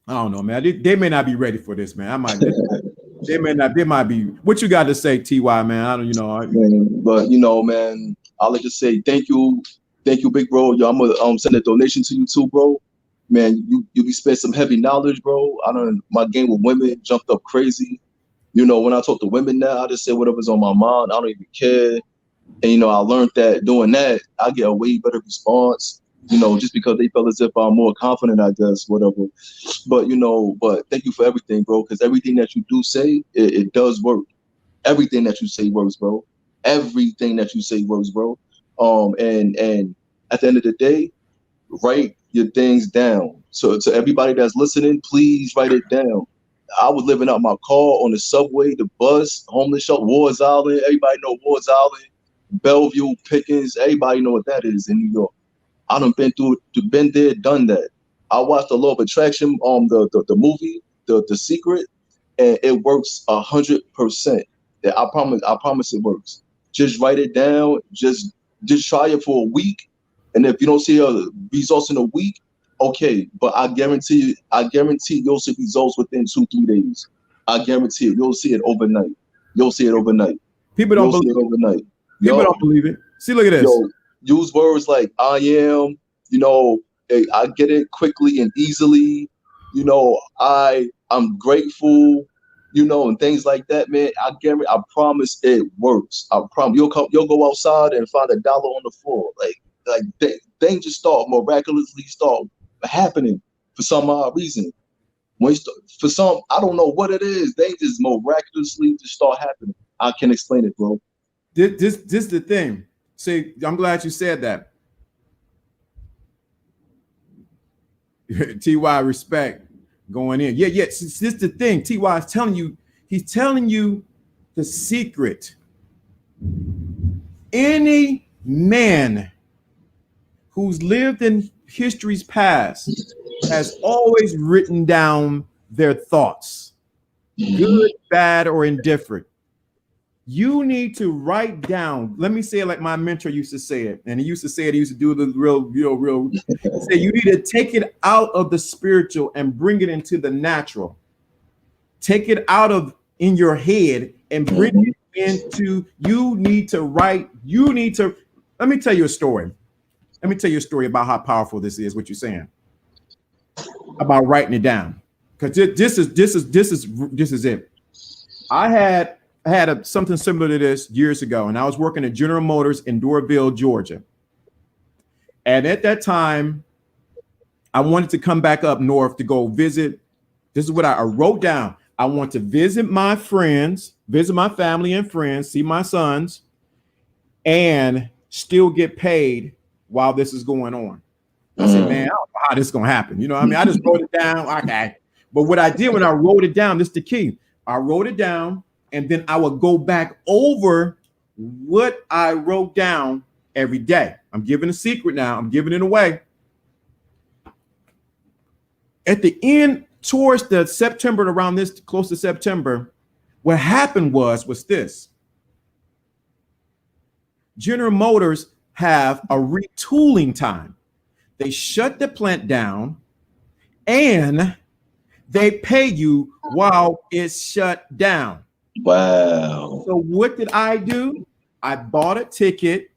don't know, man. They may not be ready for this, man. They may not. They might be. What you got to say, Ty, man? I don't. But man, I'll just say thank you, big bro. Yo, I'm gonna send a donation to you too, bro. Man, you be spending some heavy knowledge, bro. My game with women jumped up crazy. When I talk to women now, I just say whatever's on my mind. I don't even care. And I learned that doing that, I get a way better response. Just because they feel as if I'm more confident, I guess, whatever. But thank you for everything, bro. Because everything that you do say, it does work. Everything that you say works, bro. Everything that you say works, bro. And at the end of the day, write your things down. So to everybody that's listening, please write it down. I was living out my car on the subway, the bus, homeless shelter, Ward's Island. Everybody know Ward's Island, Bellevue, Pickens. Everybody know what that is in New York. I done been there, done that. I watched the Law of Attraction, the movie, the Secret, and it works 100%. I promise it works. Just write it down. Just try it for a week, and if you don't see results in a week, okay. But I guarantee you'll see results within 2-3 days. I guarantee it. You'll see it overnight. People don't believe it overnight. People don't believe it. See, look at this. Use words like I am. I get it quickly and easily. I'm grateful. And things like that, man. I promise it works. I promise you'll go outside and find $1 on the floor. Like things just miraculously start happening for some odd reason. For some, I don't know what it is. They just miraculously just start happening. I can't explain it, bro. This is the thing. See, I'm glad you said that. TY respect going in. Yeah. This is the thing. TY is telling you, he's telling you the secret. Any man who's lived in history's past has always written down their thoughts, good, bad, or indifferent. You need to write down. Let me say it like my mentor used to say it. And he used to say it. He used to do the real. Say you need to take it out of the spiritual and bring it into the natural. Take it out of in your head and bring it into, you need to write. Let me tell you a story. Let me tell you a story about how powerful this is, what you're saying about writing it down. Because this is it. I had something similar to this years ago, and I was working at General Motors in Doraville, Georgia. And at that time, I wanted to come back up north to go visit. This is what I wrote down. I want to visit my friends, visit my family and friends, see my sons, and still get paid while this is going on. I said, man, I don't know how this is going to happen. I just wrote it down. Okay. But what I did when I wrote it down, this is the key. I wrote it down, and then I would go back over what I wrote down every day. I'm giving a secret now. I'm giving it away. At the end, towards the September, around this, close to September, what happened was this. General Motors have a retooling time. They shut the plant down and they pay you while it's shut down. Wow. So what did I do? I bought a ticket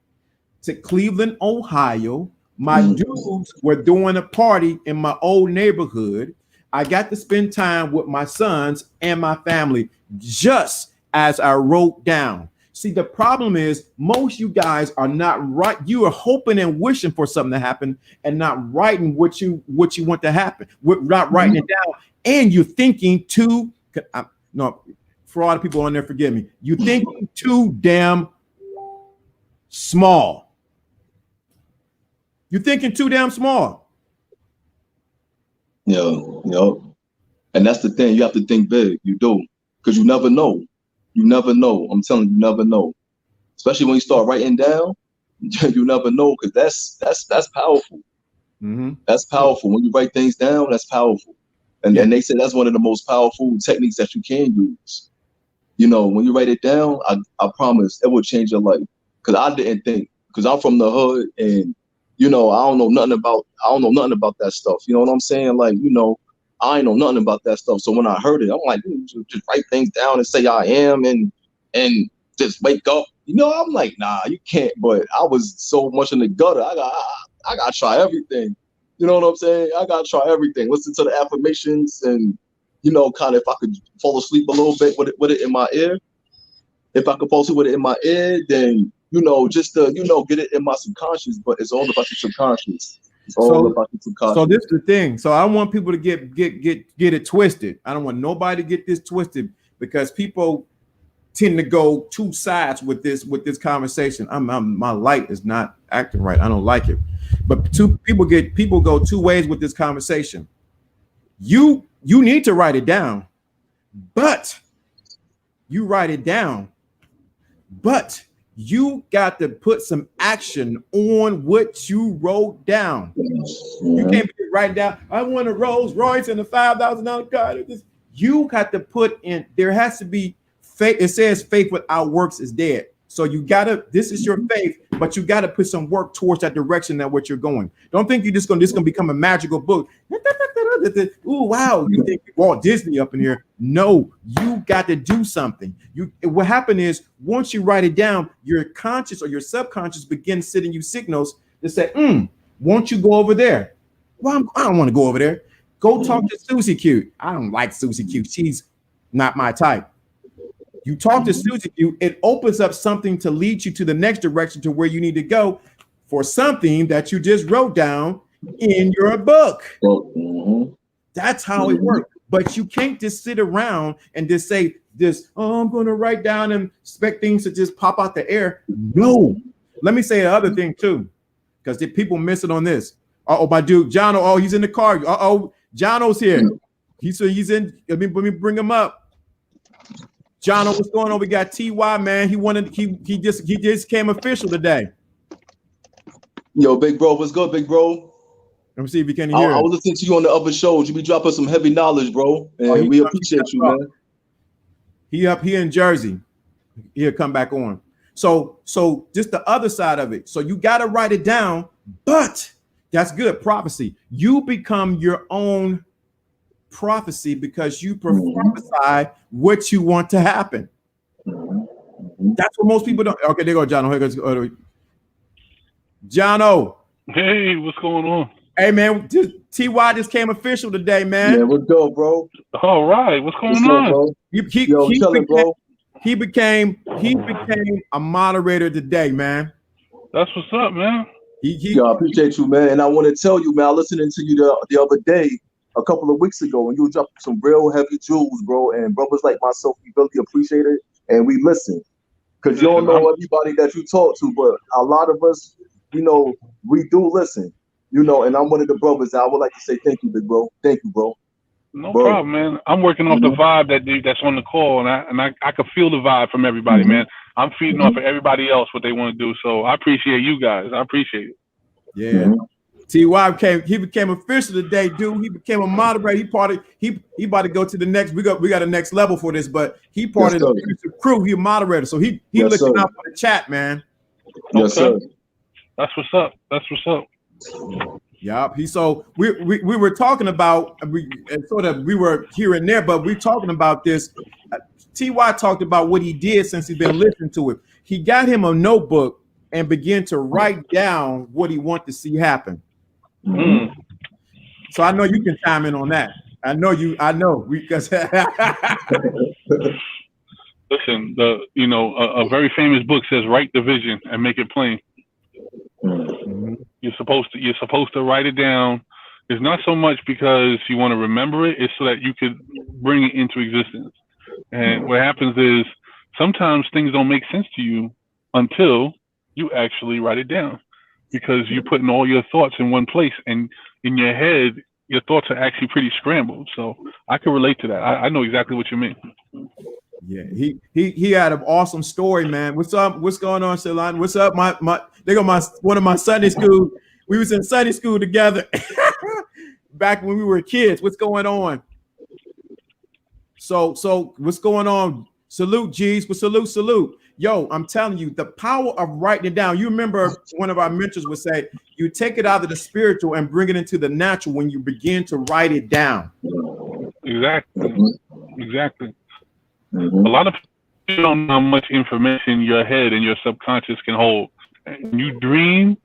to Cleveland, Ohio. My dudes were doing a party in my old neighborhood. I got to spend time with my sons and my family just as I wrote down. See, the problem is most you guys are not right. You are hoping and wishing for something to happen and not writing what you want to happen. We're not writing it down. And you're thinking too, no, for all the people on there, forgive me. You're thinking too damn small. You're thinking too damn small. Yo. And that's the thing. You have to think big. You do. Because you never know. You never know. I'm telling you, you never know. Especially when you start writing down, you never know, because that's powerful. Mm-hmm. That's powerful. When you write things down, that's powerful. And they say that's one of the most powerful techniques that you can use. when you write it down, I promise it will change your life. Cause I didn't think, cause I'm from the hood, and I don't know nothing about that stuff. You know what I'm saying? Like, I ain't know nothing about that stuff. So when I heard it, I'm like, just write things down and say I am, and just wake up. I'm like, nah, you can't. But I was so much in the gutter. I gotta try everything. You know what I'm saying? I gotta try everything. Listen to the affirmations, and kind of if I could fall asleep a little bit with it in my ear. If I could fall asleep with it in my ear, then just to get it in my subconscious. But it's all about your subconscious. It's all about your subconscious. So this is the thing. So I don't want people to get it twisted. I don't want nobody to get this twisted, because people tend to go two sides with this conversation. My light is not acting right. I don't like it. But people go two ways with this conversation. You need to write it down, but you write it down, but you got to put some action on what you wrote down. You can't be writing down, I want a Rolls Royce and a $5,000 car. You got to put in, there has to be faith. It says faith without works is dead. So this is your faith, but you got to put some work towards that direction that what you're going. Don't think this is going to become a magical book. Ooh, wow, you think Walt Disney up in here? No, you got to do something. What happened is, once you write it down, your conscious or your subconscious begins sending you signals to say, won't you go over there? Well, I don't want to go over there. Go talk to Susie Q. I don't like Susie Q. She's not my type. You talk to Susie Q, it opens up something to lead you to the next direction, to where you need to go for something that you just wrote down in your book. That's how it works. But you can't just sit around and just say this, I'm going to write down and expect things to just pop out the air. No. Let me say the other thing too, because the people miss it on this. My dude, Jono, he's in the car. Jono's here. He's in. Let me bring him up. Jono, what's going on? We got TY, man. He just came official today. Yo, big bro, what's good, big bro? Let me see if you can hear. I was listening to you on the other shows. You be dropping some heavy knowledge, bro, and we appreciate you, man. He in Jersey. He'll come back on. So just the other side of it. So you got to write it down, but that's good prophecy. You become your own prophecy, because you prophesy what you want to happen. That's what most people don't. Okay, there go Jono. Here goes Jono. Hey, what's going on? Hey man, TY just came official today, man. Yeah, let's go, bro. All right, what's going on? Bro? He became a moderator today, man. That's what's up, man. I appreciate you, man. And I want to tell you, man, I listened to you the other day, a couple of weeks ago, and you dropped some real heavy jewels, bro. And brothers like myself, we really appreciate it, and we listen. Because you don't know everybody that you talk to, but a lot of us, we do listen. And I'm one of the brothers that I would like to say thank you, big bro. Thank you, bro. No problem, man. I'm working off the vibe that's on the call, and I can feel the vibe from everybody, man. I'm feeding off of everybody else what they want to do. So I appreciate you guys. I appreciate it. Yeah. TY became official today, dude. He became a moderator. He about to go to the next. We got a next level for this, but he part of the crew. He a moderator, so he looking out for the chat, man. Yes, sir. That's what's up. That's what's up. Yeah. So we were talking about we were here and there, but we're talking about this. TY talked about what he did since he's been listening to it. He got him a notebook and began to write down what he wanted to see happen. So I know you can chime in on that. I know because listen, a very famous book says, write the vision and make it plain. You're supposed to write it down. It's not so much because you want to remember it, it's so that you could bring it into existence. And what happens is sometimes things don't make sense to you until you actually write it down, because you're putting all your thoughts in one place, and in your head, your thoughts are actually pretty scrambled. So I can relate to that. I know exactly what you mean. Yeah, he had an awesome story, man. What's up? What's going on, Ceylon? What's up? One of my Sunday school. We was in Sunday school together back when we were kids. What's going on? So what's going on? Salute, G's, but salute. Yo, I'm telling you, the power of writing it down. You remember one of our mentors would say, you take it out of the spiritual and bring it into the natural when you begin to write it down. Exactly. A lot of people don't know how much information your head and your subconscious can hold. When you dream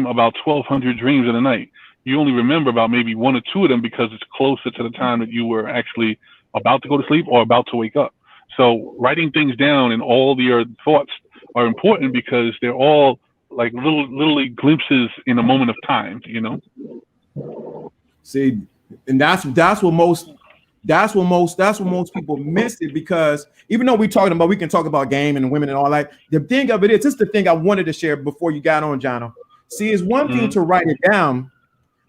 about 1,200 dreams in a night. You only remember about maybe 1 or 2 of them because it's closer to the time that you were actually about to go to sleep or about to wake up. So writing things down and all your thoughts are important because they're all like literally glimpses in a moment of time, you know? See, and that's what most people miss it, because even though we can talk about game and women and all that, the thing of it is, this is the thing I wanted to share before you got on, Jono. See, it's one thing to write it down,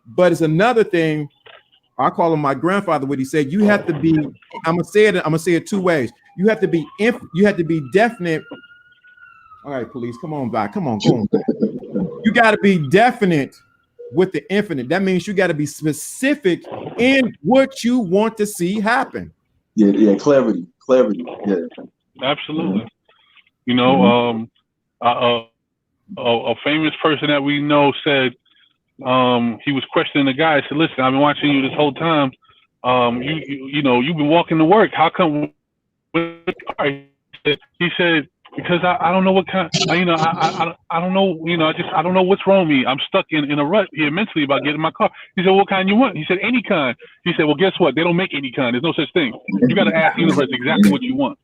but it's another thing. I call him my grandfather. What he said, you have to be. I'm gonna say it 2 ways. You have to be definite. All right, police, come on back. Come on. You got to be definite with the infinite. That means you got to be specific in what you want to see happen. Yeah, clarity. Yeah, absolutely. You know, a famous person that we know said, he was questioning the guy. He said, "Listen, I've been watching you this whole time. You know, you've been walking to work. How come?" He said, "Because I don't know what kind. I don't know. You know, I don't know what's wrong with me. I'm stuck in a rut here mentally about getting my car." He said, "What kind you want?" He said, "Any kind." He said, "Well, guess what? They don't make any kind. There's no such thing. You got to ask the universe exactly what you want."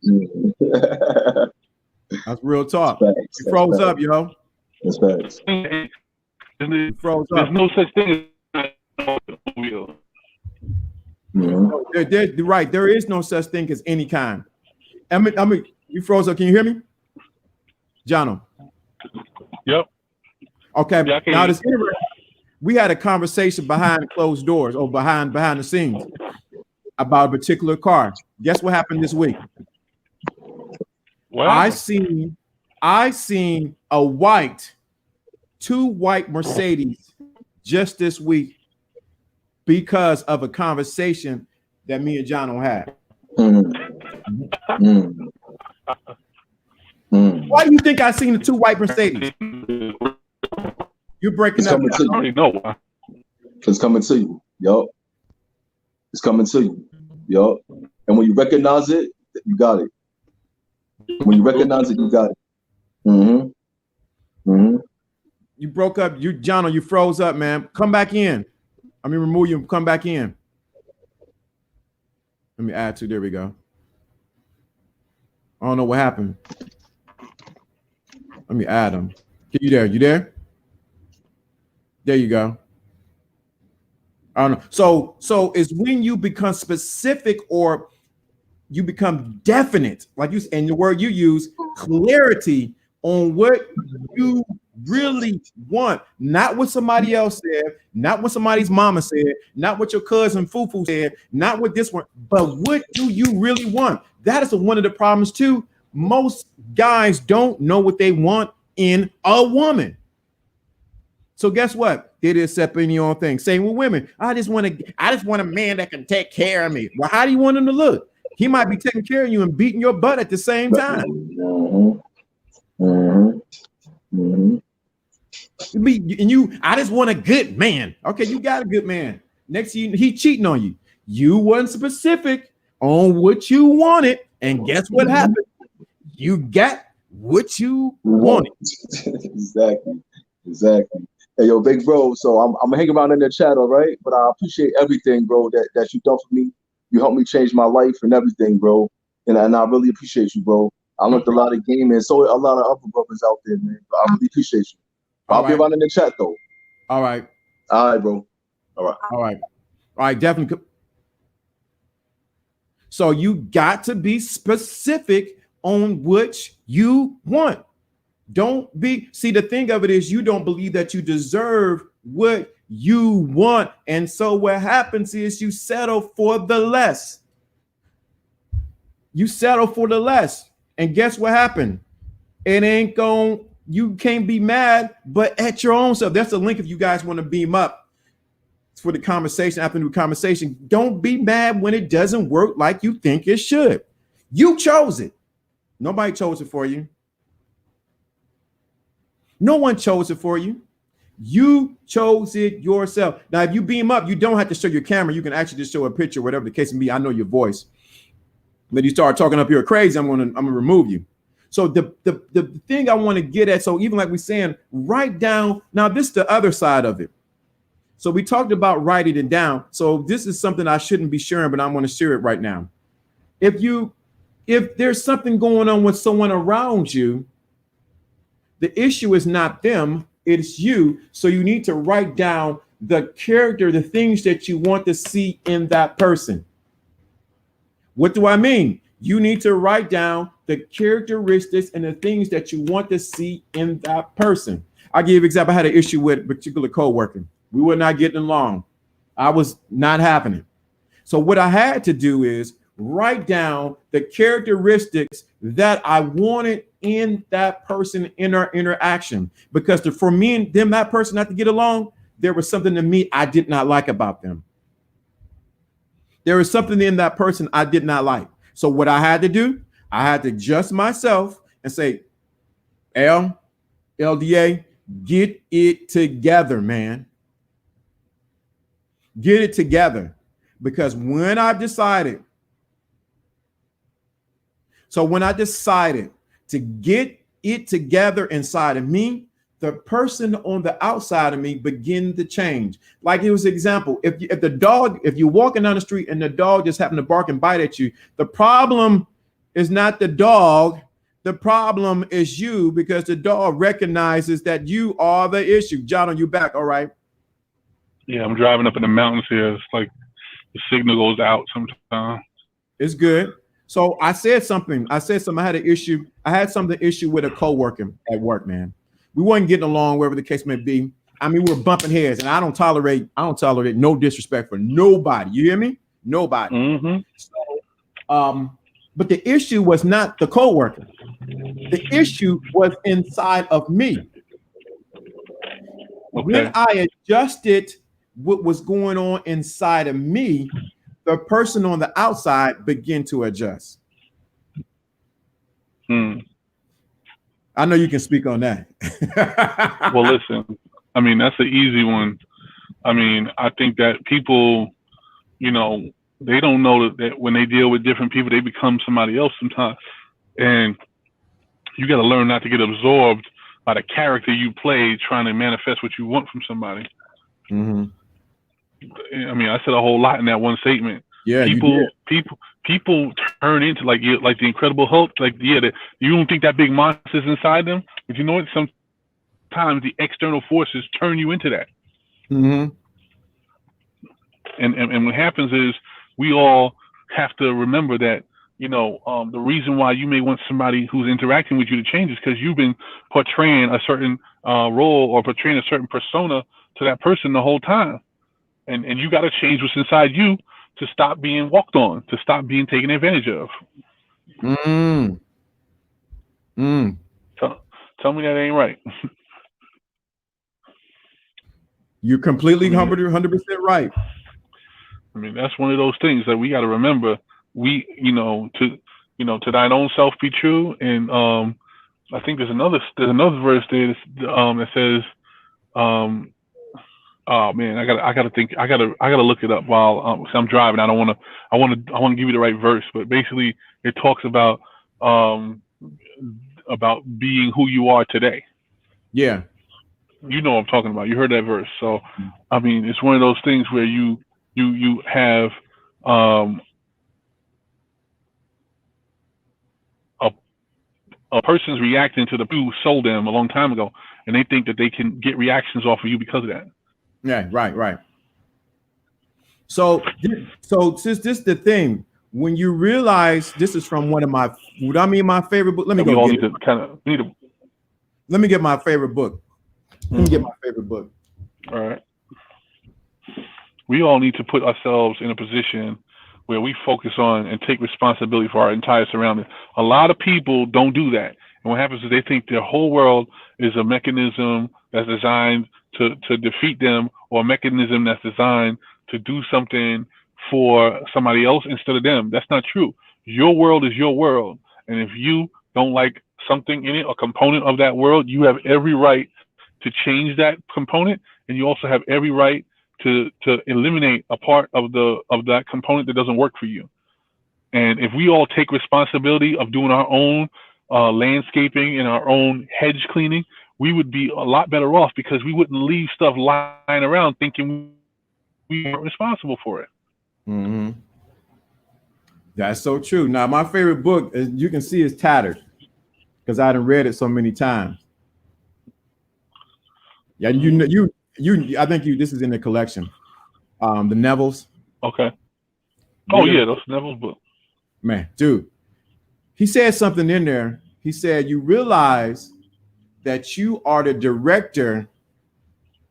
That's real talk. You froze up, yo. That's facts. There's no such thing as real. Right. There is no such thing as any kind. I mean, you froze up. Can you hear me, Jono? Yep. Okay. Yeah, now this interesting. We had a conversation behind closed doors or behind the scenes about a particular car. Guess what happened this week? What? I seen two white Mercedes just this week because of a conversation that me and Jono had. Why do you think I seen the 2 white Mercedes? You're breaking up. I already know why. It's coming to you. Yup. It's coming to you. Yup. And when you recognize it, you got it. When you recognize it, you got it. You broke up. Jono, you froze up, man. Come back in. I mean, remove you. Come back in. Let me add to. There we go. I don't know what happened. Let me add him. You there? You there? There you go. I don't know. So it's when you become specific or you become definite, like you and the word you use, clarity on what you really want, not what somebody else said, not what somebody's mama said, not what your cousin Fufu said, not what this one, but what do you really want? That is one of the problems too. Most guys don't know what they want in a woman. So guess what? They just accept any own thing. Same with women. I just want a man that can take care of me. Well, how do you want him to look? He might be taking care of you and beating your butt at the same time. I just want a good man. Okay, you got a good man. Next thing he cheating on you. You wasn't specific on what you wanted, and guess what happened? You got what you wanted. Exactly. Hey, yo, big bro. So I'm gonna hang around in the chat, all right? But I appreciate everything, bro, that you done for me. You helped me change my life and everything, bro. And I really appreciate you, bro. I learned a lot of game and so a lot of other brothers out there, man. But I really appreciate you. I'll be around in the chat though. All right, bro. All right, definitely. So you got to be specific on what you want. Don't be, see, the thing of it is you don't believe that you deserve what you want. And so what happens is you settle for the less. You settle for the less. And guess what happened? It ain't going, you can't be mad, but at your own self. That's the link if you guys want to beam up for the conversation, after the conversation. Don't be mad when it doesn't work like you think it should. You chose it. Nobody chose it for you. No one chose it for you. You chose it yourself. Now, if you beam up, you don't have to show your camera. You can actually just show a picture, whatever the case may be. I know your voice. But you start talking up here crazy, I'm gonna remove you. So the thing I want to get at, so even like we're saying, write down. Now, this is the other side of it. So we talked about writing it down. So this is something I shouldn't be sharing, but I'm going to share it right now. If there's something going on with someone around you, the issue is not them, it's you. So you need to write down the character, the things that you want to see in that person. What do I mean? You need to write down the characteristics and the things that you want to see in that person. I'll give you an example. I had an issue with a particular coworker. We were not getting along. I was not having it. So what I had to do is write down the characteristics that I wanted in that person in our interaction. Because for me and them, that person not to get along, there was something to me I did not like about them. There was something in that person I did not like. So what I had to do, I had to adjust myself and say, LDA, get it together, man. Get it together. Because when I decided to get it together inside of me, the person on the outside of me began to change. Like it was an example. If you're walking down the street and the dog just happened to bark and bite at you, the problem is not the dog. The problem is you, because the dog recognizes that you are the issue. John, are you back? All right. Yeah, I'm driving up in the mountains here. It's like the signal goes out sometimes. It's good. So I said something. I had an issue. I had something issue with a coworker at work, man. We wasn't getting along, wherever the case may be. I mean, we were bumping heads, and I don't tolerate no disrespect for nobody. You hear me? Nobody. Mm-hmm. So, but the issue was not the coworker. The issue was inside of me. Okay. When I adjusted what was going on inside of me, the person on the outside began to adjust. I know you can speak on that. Well, listen, I mean, that's an easy one. I mean, I think that people, they don't know that when they deal with different people, they become somebody else sometimes. And you got to learn not to get absorbed by the character you play trying to manifest what you want from somebody. Mm-hmm. I mean, I said a whole lot in that one statement. Yeah, people turn into like the Incredible Hulk. Like, you don't think that big monster's inside them, but you know what? Sometimes the external forces turn you into that. Mm-hmm. And what happens is we all have to remember that the reason why you may want somebody who's interacting with you to change is because you've been portraying a certain role or portraying a certain persona to that person the whole time. And you got to change what's inside you to stop being walked on, to stop being taken advantage of. Tell me that ain't right. You're completely 100% right. I mean, that's one of those things that we got to remember. To thine own self be true. And I think there's another verse there that says, oh man, I gotta look it up while I'm driving. I want to give you the right verse, but basically it talks about being who you are today. Yeah. You know what I'm talking about. You heard that verse. So, I mean, it's one of those things where you have a person's reacting to the people who sold them a long time ago, and they think that they can get reactions off of you because of that. Yeah, right. So since this is the thing, when you realize this is from one of my favorite book. Let me go. Let me get my favorite book. All right. We all need to put ourselves in a position where we focus on and take responsibility for our entire surroundings. A lot of people don't do that. And what happens is they think their whole world is a mechanism that's designed to defeat them, or a mechanism that's designed to do something for somebody else instead of them. That's not true. Your world is your world. And if you don't like something in it, a component of that world, you have every right to change that component, and you also have every right to eliminate a part of that component that doesn't work for you. And if we all take responsibility of doing our own landscaping and our own hedge cleaning, we would be a lot better off because we wouldn't leave stuff lying around thinking we weren't responsible for it. Mm-hmm. That's so true. Now, my favorite book, as you can see, is Tattered because I done read it so many times. Yeah, I think this is in the collection. The Neville's. Okay. Oh yeah, those Neville's book. Man, dude, he said something in there. He said, you realize that you are the director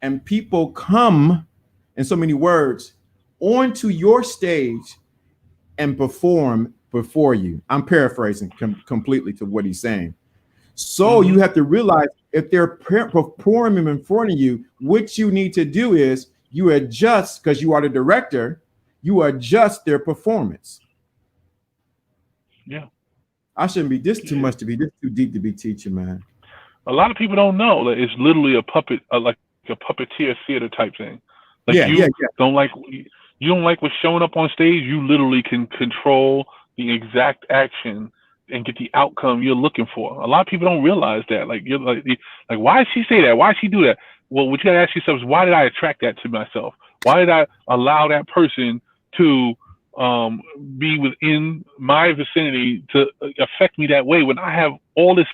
and people come, in so many words, onto your stage and perform before you. I'm paraphrasing completely to what he's saying. So you have to realize if they're performing in front of you, what you need to do is you adjust, because you are the director, you adjust their performance. Yeah. I shouldn't be this too much to be this too deep to be teaching, man. A lot of people don't know that it's literally a puppet, like a puppeteer theater type thing. Like don't like what's showing up on stage. You literally can control the exact action and get the outcome you're looking for. A lot of people don't realize that. Like you're like why did she say that? Why did she do that? Well, what you gotta ask yourself is, why did I attract that to myself? Why did I allow that person to be within my vicinity to affect me that way when I have all this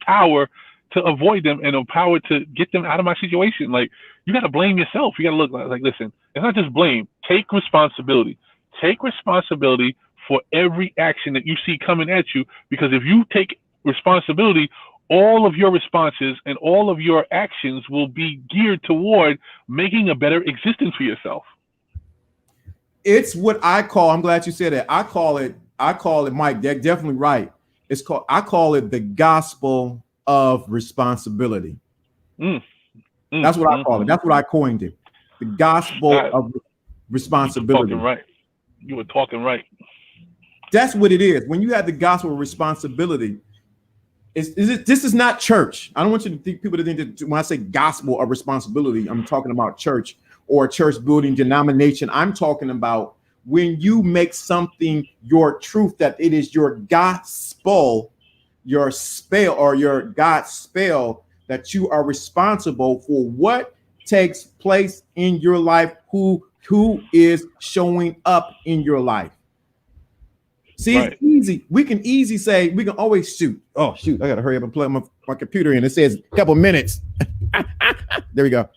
power to avoid them and the power to get them out of my situation? Like, you got to blame yourself. You got to look like, listen, it's not just blame. Take responsibility. Take responsibility for every action that you see coming at you, because if you take responsibility, all of your responses and all of your actions will be geared toward making a better existence for yourself. It's what I call, I'm glad you said that. I call it, Mike, they're definitely right. I call it the gospel of responsibility. That's what I call it. That's what I coined it. The gospel of responsibility. You were talking right. That's what it is. When you have the gospel of responsibility, this is not church. I don't want you to think, people to think that when I say gospel of responsibility, I'm talking about church or church building denomination. I'm talking about when you make something your truth, that it is your gospel, your spell, or your God spell, that you are responsible for what takes place in your life, who is showing up in your life. See, right. It's easy. We can easily say, we can always shoot. Oh, shoot. I got to hurry up and plug my computer in. It says a couple minutes. There we go.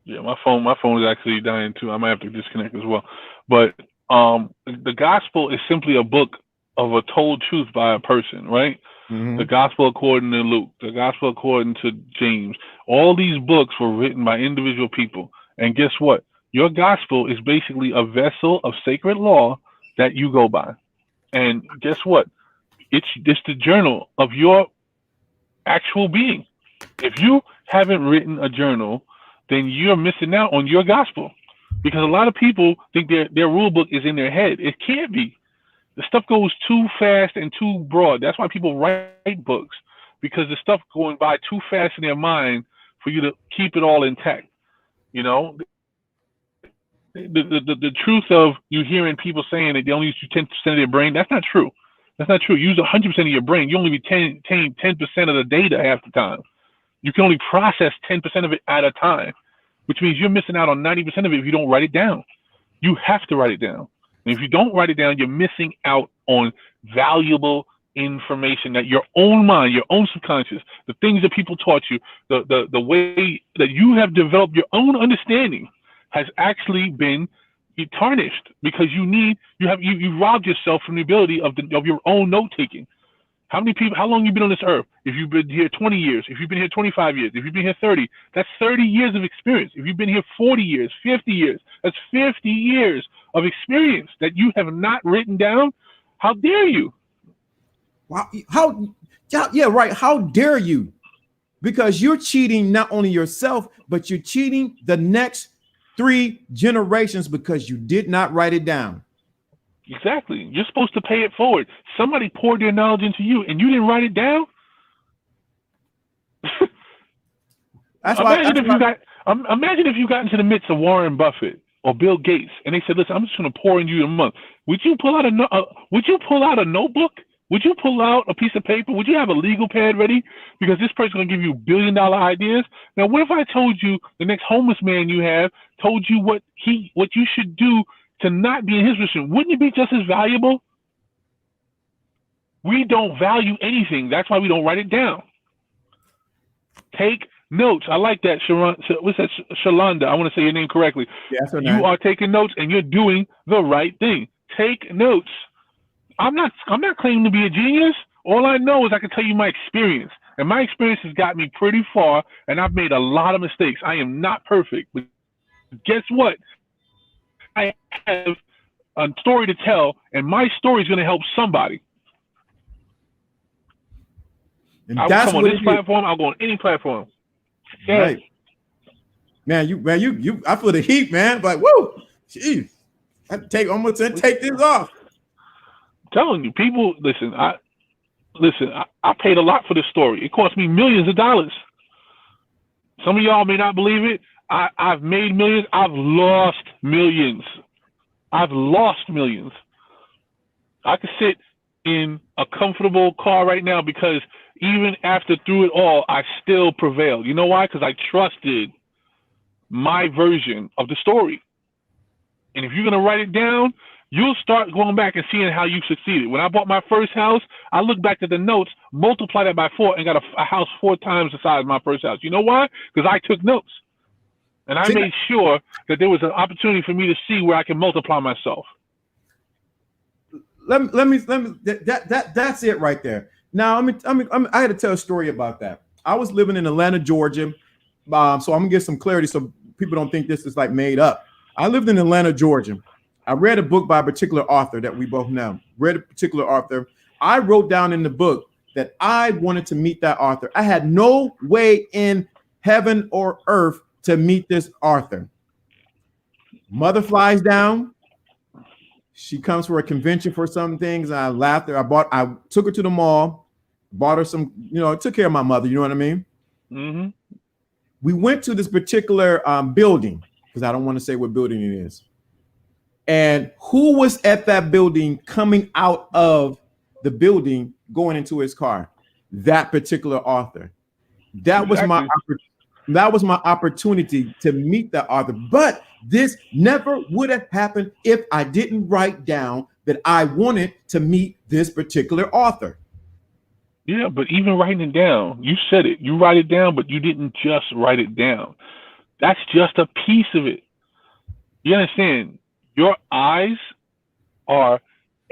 Yeah, my phone is actually dying too. I might have to disconnect as well. But the gospel is simply a book of a told truth by a person, right? Mm-hmm. The gospel according to Luke, the gospel according to James. All these books were written by individual people. And guess what? Your gospel is basically a vessel of sacred law that you go by. And guess what? It's the journal of your actual being. If you haven't written a journal, then you're missing out on your gospel. Because a lot of people think their rule book is in their head. It can't be. The stuff goes too fast and too broad. That's why people write books, because the stuff going by too fast in their mind for you to keep it all intact. You know, the truth of you hearing people saying that they only use 10% of their brain, that's not true. That's not true. Use 100% of your brain. You only retain 10% of the data half the time. You can only process 10% of it at a time, which means you're missing out on 90% of it if you don't write it down. You have to write it down. And if you don't write it down, you're missing out on valuable information that your own mind, your own subconscious, the things that people taught you, the way that you have developed your own understanding has actually been tarnished, because you robbed yourself from the ability of your own note taking. How long have you been on this earth? If you've been here 20 years, if you've been here 25 years, if you've been here 30, that's 30 years of experience. If you've been here 40 years, 50 years, that's 50 years of experience that you have not written down. How dare you? Wow. Yeah, right. How dare you? Because you're cheating not only yourself, but you're cheating the next 3 generations because you did not write it down. Exactly. You're supposed to pay it forward. Somebody poured their knowledge into you, and you didn't write it down. That's why. Imagine if you got. Imagine if you got into the midst of Warren Buffett or Bill Gates, and they said, "Listen, I'm just going to pour in you a month." Would you pull out Would you pull out a notebook? Would you pull out a piece of paper? Would you have a legal pad ready? Because this person's going to give you $1 billion ideas. Now, what if I told you the next homeless man you have told you what you should do to not be in his position? Wouldn't it be just as valuable? We don't value anything. That's why we don't write it down. Take notes. I like that, Sharon. What's that, Shalonda? I want to say your name correctly. Yeah, that's her You name. are taking notes, and you're doing the right thing. Take notes. I'm not claiming to be a genius. All I know is I can tell you my experience, and my experience has got me pretty far, and I've made a lot of mistakes. I am not perfect, but guess what? I have a story to tell, and my story is going to help somebody. And I'll that's come on what this platform. I'll go on any platform. Yeah. Right. Man, you I feel the heat, man. Like, woo, jeez. I almost take this off. I'm telling you, people, listen, I paid a lot for this story. It cost me millions of dollars. Some of y'all may not believe it. I've made millions. I've lost millions. I've lost millions. I could sit in a comfortable car right now because even after through it all, I still prevailed. You know why? Because I trusted my version of the story. And if you're going to write it down, you'll start going back and seeing how you succeeded. When I bought my first house, I looked back at the notes, multiplied that by 4, and got a house 4 times the size of my first house. You know why? Because I took notes. And I made sure that there was an opportunity for me to see where I can multiply myself. Let me that's it right there. Now, I had to tell a story about that. I was living in Atlanta, Georgia. So I'm gonna get some clarity so people don't think this is like made up. I lived in Atlanta, Georgia. I read a book by a particular author that we both know. Read a particular author. I wrote down in the book that I wanted to meet that author. I had no way in heaven or earth to meet this author. Mother flies down. She comes for a convention for some things. I laughed at her. I took her to the mall, bought her some, took care of my mother. You know what I mean? Mm-hmm. We went to this particular building because I don't want to say what building it is. And who was at that building coming out of the building going into his car? That particular author. That was my opportunity to meet that author. But this never would have happened if I didn't write down that I wanted to meet this particular author. Yeah, but even writing it down, you said it. You write it down, but you didn't just write it down. That's just a piece of it. You understand? Your eyes are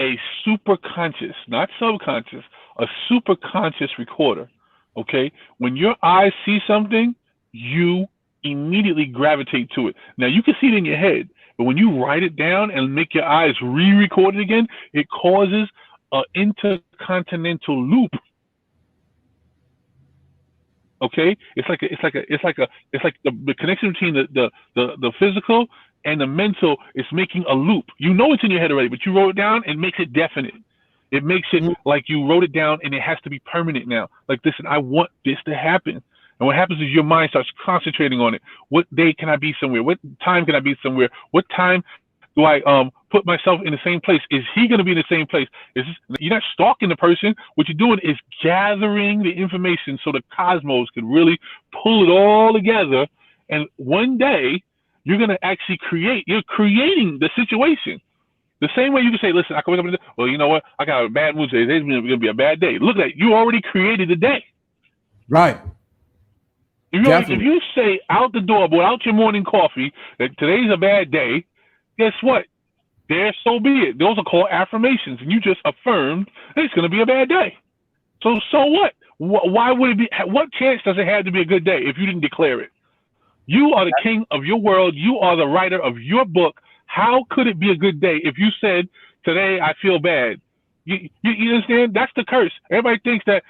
a super conscious, not subconscious, a super conscious recorder. Okay? When your eyes see something, you immediately gravitate to it. Now, you can see it in your head, but when you write it down and make your eyes re-record it again, it causes an intercontinental loop. Okay, it's like the connection between the physical and the mental is making a loop. You know it's in your head already, but you wrote it down and makes it definite. It makes it like you wrote it down and it has to be permanent now. Like, listen, I want this to happen. And what happens is your mind starts concentrating on it. What day can I be somewhere? What time can I be somewhere? What time do I put myself in the same place? Is he going to be in the same place? You're not stalking the person. What you're doing is gathering the information so the cosmos can really pull it all together. And one day you're going to actually you're creating the situation. The same way you can say, listen, I can wake up and say, well, you know what? I got a bad mood today. Today's going to be a bad day. Look at that. You already created the day. Right. If you say out the door, without your morning coffee, that today's a bad day, guess what? So be it. Those are called affirmations, and you just affirmed that it's going to be a bad day. So what? Why would it be? What chance does it have to be a good day if you didn't declare it? You are the king of your world. You are the writer of your book. How could it be a good day if you said, today I feel bad? You understand? That's the curse. Everybody thinks that,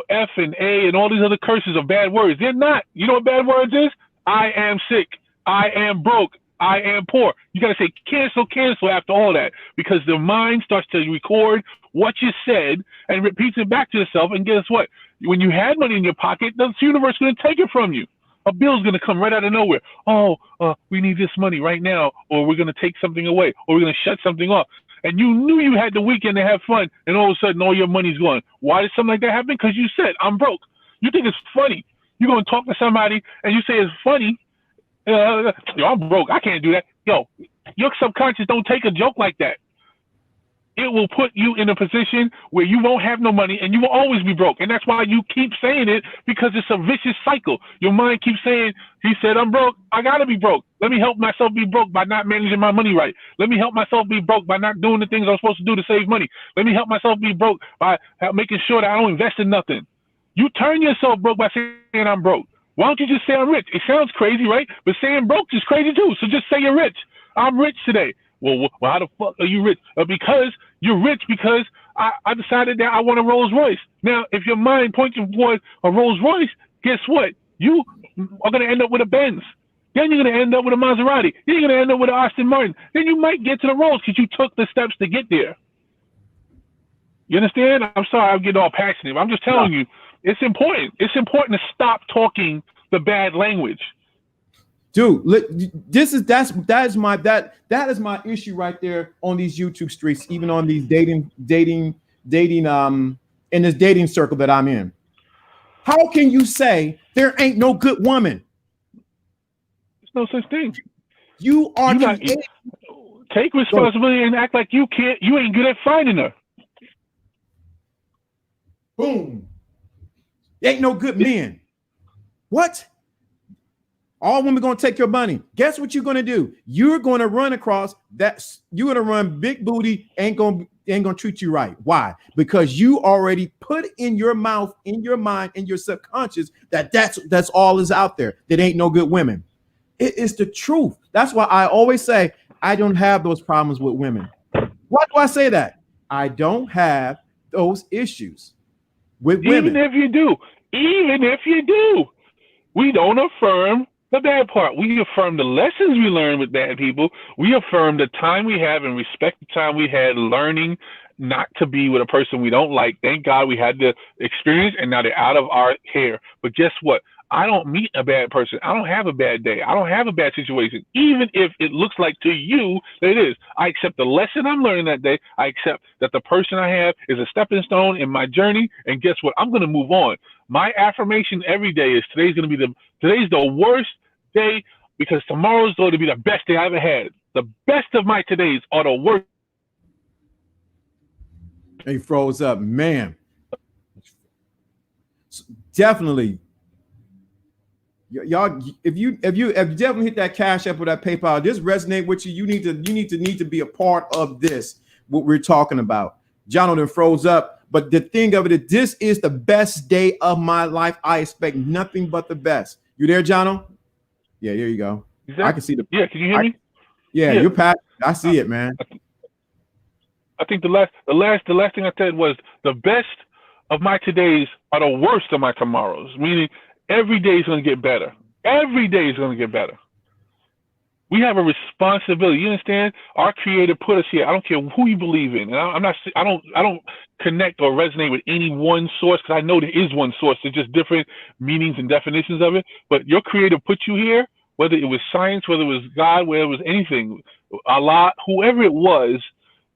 F and A and all these other curses are bad words. They're not. You know what bad words is? I am sick. I am broke. I am poor. You got to say cancel, cancel after all that, because the mind starts to record what you said and repeats it back to itself. And guess what? When you had money in your pocket, the universe is going to take it from you. A bill's going to come right out of nowhere. Oh, we need this money right now, or we're going to take something away, or we're going to shut something off. And you knew you had the weekend to have fun, and all of a sudden all your money's gone. Why did something like that happen? Because you said, I'm broke. You think it's funny. You're going to talk to somebody, and you say it's funny. Yo, I'm broke. I can't do that. Yo, your subconscious don't take a joke like that. It will put you in a position where you won't have no money and you will always be broke. And that's why you keep saying it, because it's a vicious cycle. Your mind keeps saying, he said, I'm broke. I got to be broke. Let me help myself be broke by not managing my money right. Let me help myself be broke by not doing the things I'm supposed to do to save money. Let me help myself be broke by making sure that I don't invest in nothing. You turn yourself broke by saying I'm broke. Why don't you just say I'm rich? It sounds crazy, right? But saying broke is crazy too. So just say you're rich. I'm rich today. Well, how the fuck are you rich? Because you're rich because I decided that I want a Rolls Royce. Now, if your mind points toward a Rolls Royce, guess what? You are going to end up with a Benz. Then you're going to end up with a Maserati. Then you're going to end up with an Aston Martin. Then you might get to the Rolls because you took the steps to get there. You understand? I'm sorry, I'm getting all passionate. But I'm just telling you, it's important. It's important to stop talking the bad language. Dude, that is my issue right there on these YouTube streets, even on these dating in this dating circle that I'm in. How can you say there ain't no good woman? There's no such thing. You are take responsibility and act like you ain't good at finding her. Boom. Ain't no good men. What? All women gonna take your money. Guess what you're gonna do? You're gonna run across that. You're gonna run big booty. Ain't gonna treat you right. Why? Because you already put in your mouth, in your mind, in your subconscious that's all is out there. That ain't no good women. It is the truth. That's why I always say I don't have those problems with women. Why do I say that? I don't have those issues with women. Even if you do, we don't affirm the bad part. We affirm the lessons we learn with bad people. We affirm the time we have and respect the time we had learning not to be with a person we don't like. Thank God we had the experience and now they're out of our hair. But guess what? I don't meet a bad person. I don't have a bad day. I don't have a bad situation. Even if it looks like to you that it is. I accept the lesson I'm learning that day. I accept that the person I have is a stepping stone in my journey. And guess what? I'm going to move on. My affirmation every day is today's the worst day because tomorrow's going to be the best day I ever had. The best of my todays are the worst. He froze up, man. Definitely. Y'all, if you definitely hit that Cash App or that PayPal, this resonate with you. You need to be a part of this. What we're talking about. Jonathan froze up, but the thing of it is, this is the best day of my life. I expect nothing but the best. You there, Jono? Yeah, there you go. I can see the. Yeah, can you hear me? Yeah, you're passionate. I see it, man. I think the last thing I said was the best of my todays are the worst of my tomorrows. Meaning every day is going to get better. Every day is going to get better. We have a responsibility. You understand? Our Creator put us here. I don't care who you believe in. And I don't connect or resonate with any one source because I know there is one source. There's just different meanings and definitions of it. But your Creator put you here, whether it was science, whether it was God, whether it was anything, Allah, whoever it was,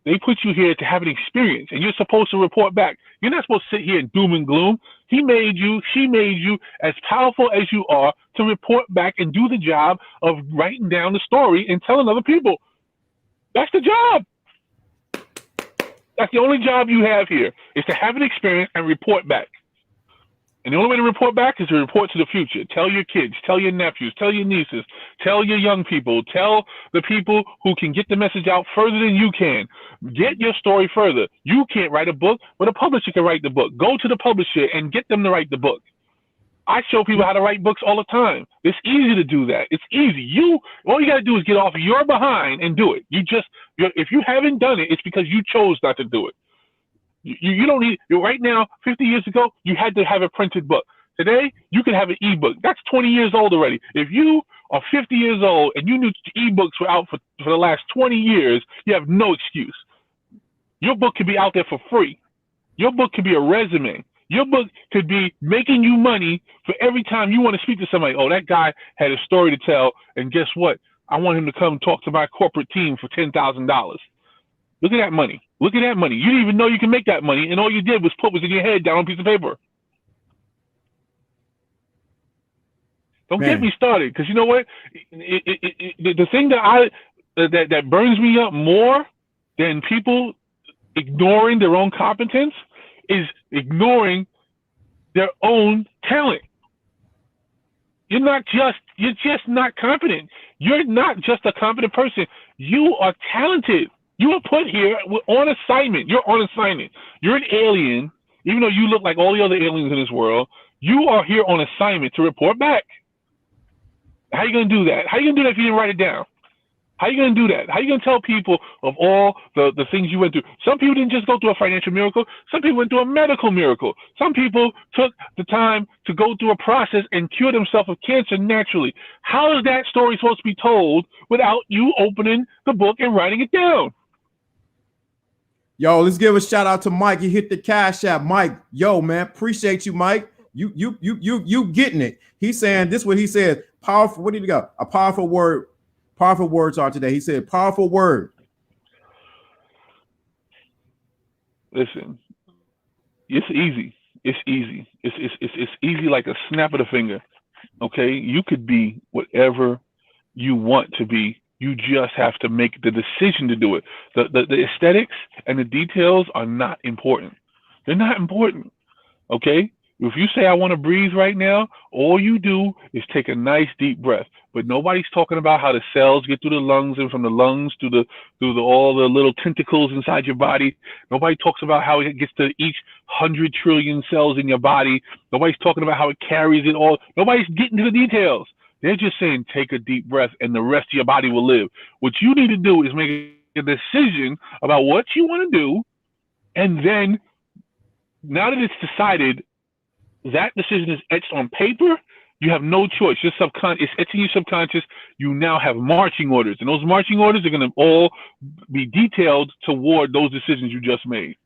they put you here to have an experience, and you're supposed to report back. You're not supposed to sit here in doom and gloom. He made you, she made you as powerful as you are to report back and do the job of writing down the story and telling other people. That's the job. That's the only job you have here, is to have an experience and report back. And the only way to report back is to report to the future. Tell your kids, tell your nephews, tell your nieces, tell your young people, tell the people who can get the message out further than you can. Get your story further. You can't write a book, but a publisher can write the book. Go to the publisher and get them to write the book. I show people how to write books all the time. It's easy to do that. It's easy. All you got to do is get off your behind and do it. If you haven't done it, it's because you chose not to do it. You don't need, right now, 50 years ago, you had to have a printed book. Today, you can have an ebook. That's 20 years old already. If you are 50 years old and you knew ebooks were out for the last 20 years, you have no excuse. Your book could be out there for free. Your book could be a resume. Your book could be making you money for every time you want to speak to somebody. Oh, that guy had a story to tell, and guess what? I want him to come talk to my corporate team for $10,000. Look at that money. Look at that money. You didn't even know you can make that money, and all you did was put what's in your head down on a piece of paper. Don't get me started, because you know what? The thing that burns me up more than people ignoring their own competence is ignoring their own talent. You're just not competent. You're not just a competent person. You are talented. You were put here on assignment. You're on assignment. You're an alien, even though you look like all the other aliens in this world. You are here on assignment to report back. How are you going to do that? How are you going to do that if you didn't write it down? How are you going to do that? How are you going to tell people of all the things you went through? Some people didn't just go through a financial miracle. Some people went through a medical miracle. Some people took the time to go through a process and cure themselves of cancer naturally. How is that story supposed to be told without you opening the book and writing it down? Yo, let's give a shout out to Mike. He hit the Cash App. Mike, yo, man, appreciate you, Mike. You getting it. He's saying this is what he said. Powerful. What did he got? A powerful word. Powerful words are today. He said, powerful word. Listen, it's easy. It's easy. It's easy like a snap of the finger. Okay, you could be whatever you want to be. You just have to make the decision to do it. The aesthetics and the details are not important. They're not important. Okay? If you say, I want to breathe right now, all you do is take a nice deep breath. But nobody's talking about how the cells get through the lungs, and from the lungs through all the little tentacles inside your body. Nobody talks about how it gets to each 100 trillion cells in your body. Nobody's talking about how it carries it all. Nobody's getting to the details. They're just saying, take a deep breath and the rest of your body will live. What you need to do is make a decision about what you want to do. And then now that it's decided, that decision is etched on paper. You have no choice. Your subconscious, it's etching your subconscious. You now have marching orders, and those marching orders are going to all be detailed toward those decisions you just made.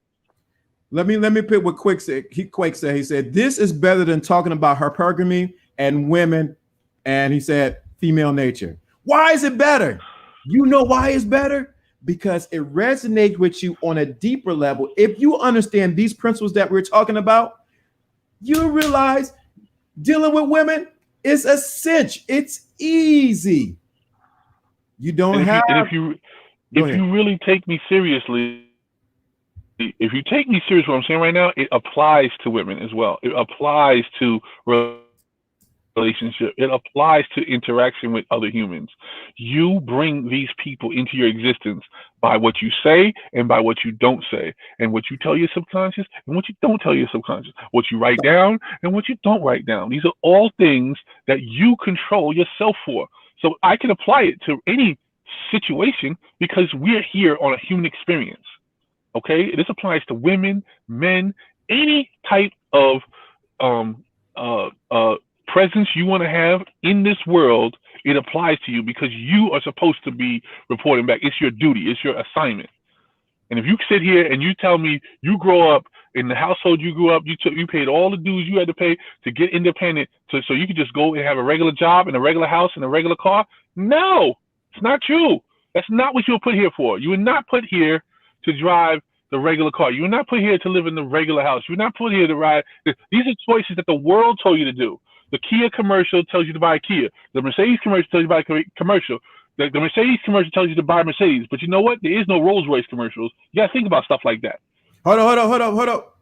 Let me pick what Quake said. He said, this is better than talking about hypergamy and women. And he said, female nature. Why is it better? You know why it's better? Because it resonates with you on a deeper level. If you understand these principles that we're talking about, you realize dealing with women is a cinch. It's easy. You don't have. If you really take me seriously, if you take me serious, what I'm saying right now, it applies to women as well. It applies to relationship. It applies to interaction with other humans. You bring these people into your existence by what you say and by what you don't say, and what you tell your subconscious and what you don't tell your subconscious, what you write down and what you don't write down. These are all things that you control yourself for. So I can apply it to any situation because we're here on a human experience. Okay, this applies to women, men, any type of presence you want to have in this world. It applies to you because you are supposed to be reporting back. It's your duty. It's your assignment. And if you sit here and you tell me you grow up in the household you grew up, you paid all the dues you had to pay to get independent, so you could just go and have a regular job and a regular house and a regular car. No, it's not true. That's not what you were put here for. You were not put here to drive the regular car. You were not put here to live in the regular house. You were not put here to ride. These are choices that the world told you to do. The Kia commercial tells you to buy a Kia. The Mercedes commercial tells you to buy a commercial. The Mercedes commercial tells you to buy a Mercedes. But you know what? There is no Rolls Royce commercials. You got to think about stuff like that. Hold up.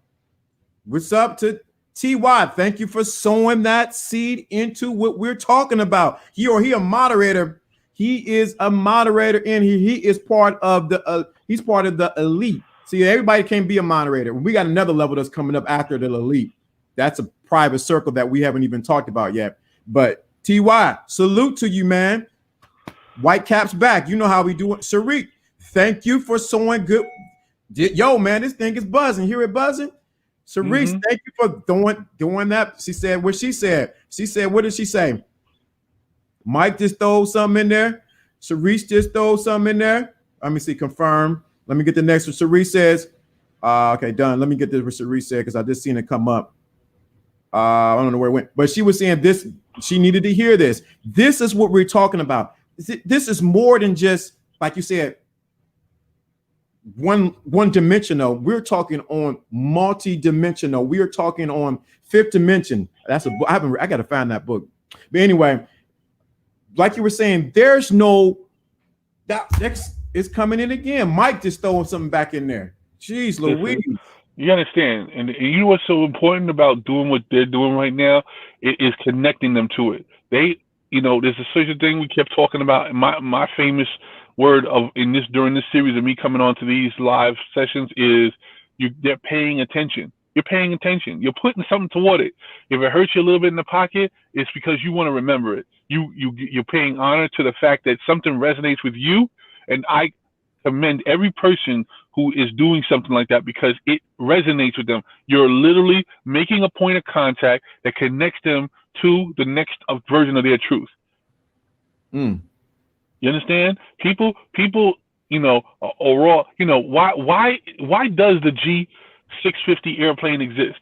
What's up to TY? Thank you for sowing that seed into what we're talking about. He a moderator. He is a moderator in here. He is part of the he's part of the elite. See, everybody can't be a moderator. We got another level that's coming up after the elite. That's a private circle that we haven't even talked about yet. But TY, salute to you, man. White caps back. You know how we do it. Sharik, thank you for sowing good. Yo, man, this thing is buzzing. Hear it buzzing? Cerise, thank you for doing that. She said what she said. She said, what did she say? Mike just throw something in there. Cerise just throw something in there. Let me see, confirm. Let me get the next one. Cerise says, okay, done. Let me get this what Cerise said because I just seen it come up. I don't know where it went, but she was saying this. She needed to hear this. This is what we're talking about. This is more than just, like you said, one dimensional. We're talking on multi-dimensional. We are talking on fifth dimension. That's a book. I got to find that book. But anyway, like you were saying, there's no that next is coming in again. Mike just throwing something back in there. Jeez Louise. You understand, and you know what's so important about doing what they're doing right now? It is connecting them to it. They, there's a certain thing we kept talking about. My famous word during this series of me coming on to these live sessions is they're paying attention. You're paying attention. You're putting something toward it. If it hurts you a little bit in the pocket, it's because you want to remember it. You're paying honor to the fact that something resonates with you, and I commend every person who is doing something like that because it resonates with them. You're literally making a point of contact that connects them to the next version of their truth. You understand? People, overall, why does the G650 airplane exist?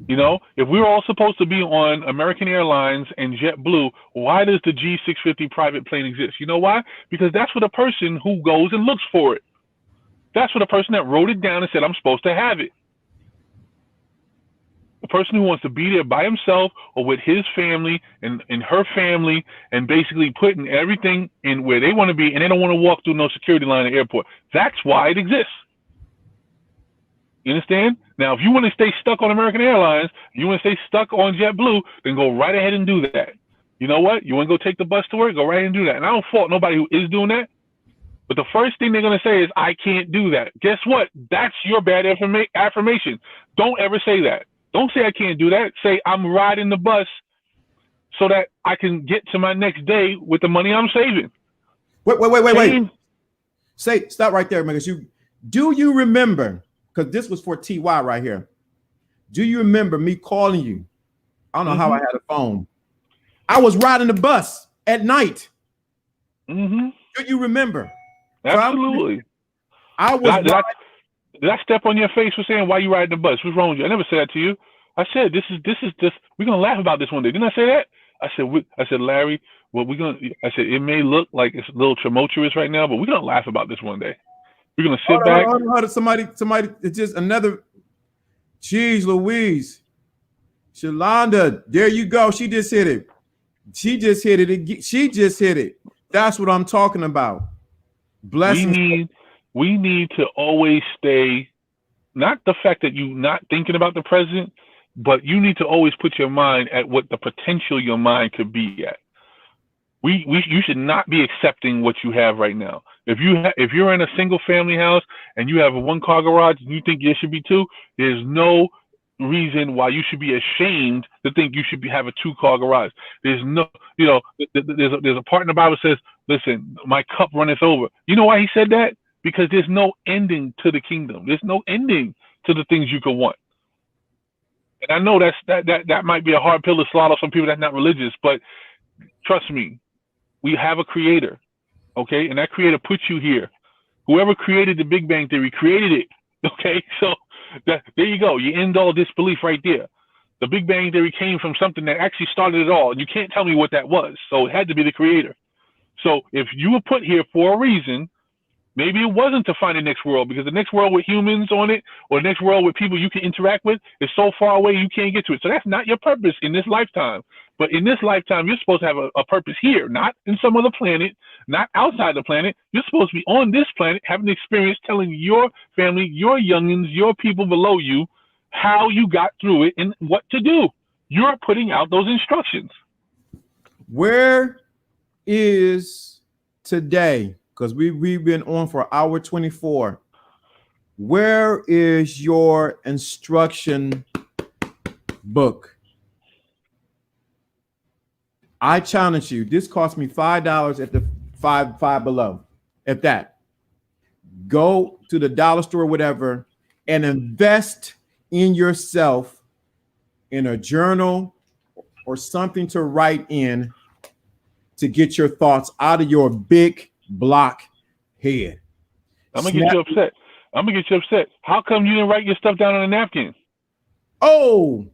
If we're all supposed to be on American Airlines and JetBlue, why does the G650 private plane exist? You know why? Because that's for the person who goes and looks for it. That's for the person that wrote it down and said, I'm supposed to have it. The person who wants to be there by himself or with his family and her family and basically putting everything in where they want to be and they don't want to walk through no security line at the airport. That's why it exists. You understand? Now, if you want to stay stuck on American Airlines, you want to stay stuck on JetBlue, then go right ahead and do that. You know what? You want to go take the bus to work? Go right ahead and do that. And I don't fault nobody who is doing that. But the first thing they're going to say is, I can't do that. Guess what? That's your bad affirmation. Don't ever say that. Don't say I can't do that. Say I'm riding the bus so that I can get to my next day with the money I'm saving. Wait. Stop right there, because do you remember, because this was for TY right here. Do you remember me calling you? I don't know how I had a phone. I was riding the bus at night. Do you remember? Absolutely. Did I step on your face for saying why you riding the bus? What's wrong with you? I never said that to you. I said this is just we're gonna laugh about this one day. Didn't I say that? I said Larry, I said it may look like it's a little tumultuous right now, but we're gonna laugh about this one day. We're gonna sit back. Somebody, it's just another. Jeez Louise. Shalonda, there you go. She just hit it. She just hit it. That's what I'm talking about. Blessings. We need to always stay, not the fact that you're not thinking about the present, but you need to always put your mind at what the potential your mind could be at. You should not be accepting what you have right now. If you're in a single family house and you have a 1-car garage and you think there should be 2, there's no reason why you should be ashamed to think you should have a 2-car garage. There's no, there's a part in the Bible that says, listen, my cup runneth over. You know why he said that? Because there's no ending to the kingdom. There's no ending to the things you could want. And I know that might be a hard pill to swallow some people that's not religious, but trust me, we have a creator, okay? And that creator put you here. Whoever created the Big Bang Theory created it, okay? So there you go. You end all disbelief right there. The Big Bang Theory came from something that actually started it all, and you can't tell me what that was. So it had to be the creator. So if you were put here for a reason, maybe it wasn't to find the next world, because the next world with humans on it, or the next world with people you can interact with, is so far away you can't get to it. So that's not your purpose in this lifetime. But in this lifetime, you're supposed to have a purpose here, not in some other planet, not outside the planet. You're supposed to be on this planet, having the experience, telling your family, your youngins, your people below you, how you got through it and what to do. You're putting out those instructions. Where is today? Because we've been on for hour 24. Where is your instruction book? I challenge you. This cost me $5 at the five below. At that, go to the dollar store, whatever, and invest in yourself in a journal or something to write in to get your thoughts out of your big block head. I'm gonna get you upset. How come you didn't write your stuff down on a napkin? Oh,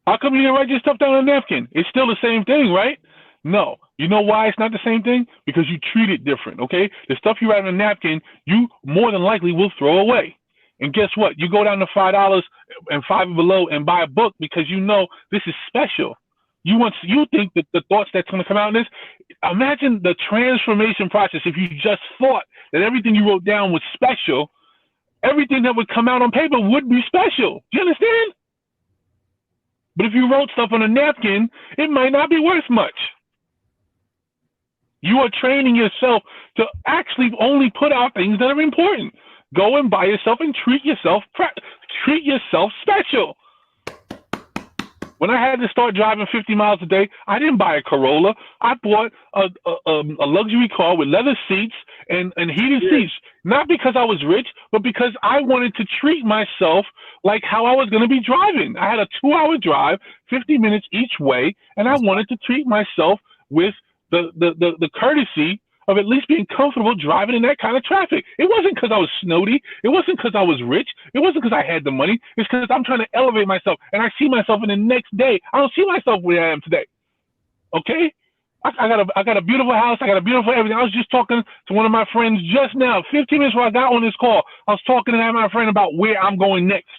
how come you didn't write your stuff down on a napkin? It's still the same thing, right? No. You know why it's not the same thing? Because you treat it different, okay? The stuff you write on a napkin, you more than likely will throw away. And guess what? You go down to $5 and $5 below and buy a book because you know this is special. You think that the thoughts that's going to come out in this, imagine the transformation process. If you just thought that everything you wrote down was special, everything that would come out on paper would be special. Do you understand? But if you wrote stuff on a napkin, it might not be worth much. You are training yourself to actually only put out things that are important. Go and buy yourself and treat yourself special. When I had to start driving 50 miles a day, I didn't buy a Corolla. I bought a luxury car with leather seats and heated seats. Not because I was rich, but because I wanted to treat myself like how I was going to be driving. I had a 2-hour drive, 50 minutes each way, and I wanted to treat myself with the courtesy of at least being comfortable driving in that kind of traffic. It wasn't because I was snooty. It wasn't because I was rich. It wasn't because I had the money. It's because I'm trying to elevate myself, and I see myself in the next day. I don't see myself where I am today. Okay? I got a beautiful house. I got a beautiful everything. I was just talking to one of my friends just now, 15 minutes before I got on this call. I was talking to my friend about where I'm going next.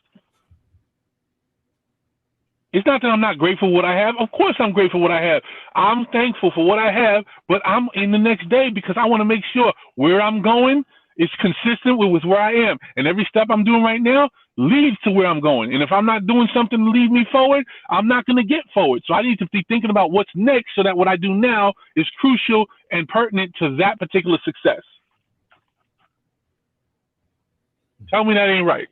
It's not that I'm not grateful for what I have. Of course I'm grateful for what I have. I'm thankful for what I have, but I'm in the next day because I want to make sure where I'm going is consistent with where I am. And every step I'm doing right now leads to where I'm going. And if I'm not doing something to lead me forward, I'm not going to get forward. So I need to be thinking about what's next so that what I do now is crucial and pertinent to that particular success. Tell me that ain't right.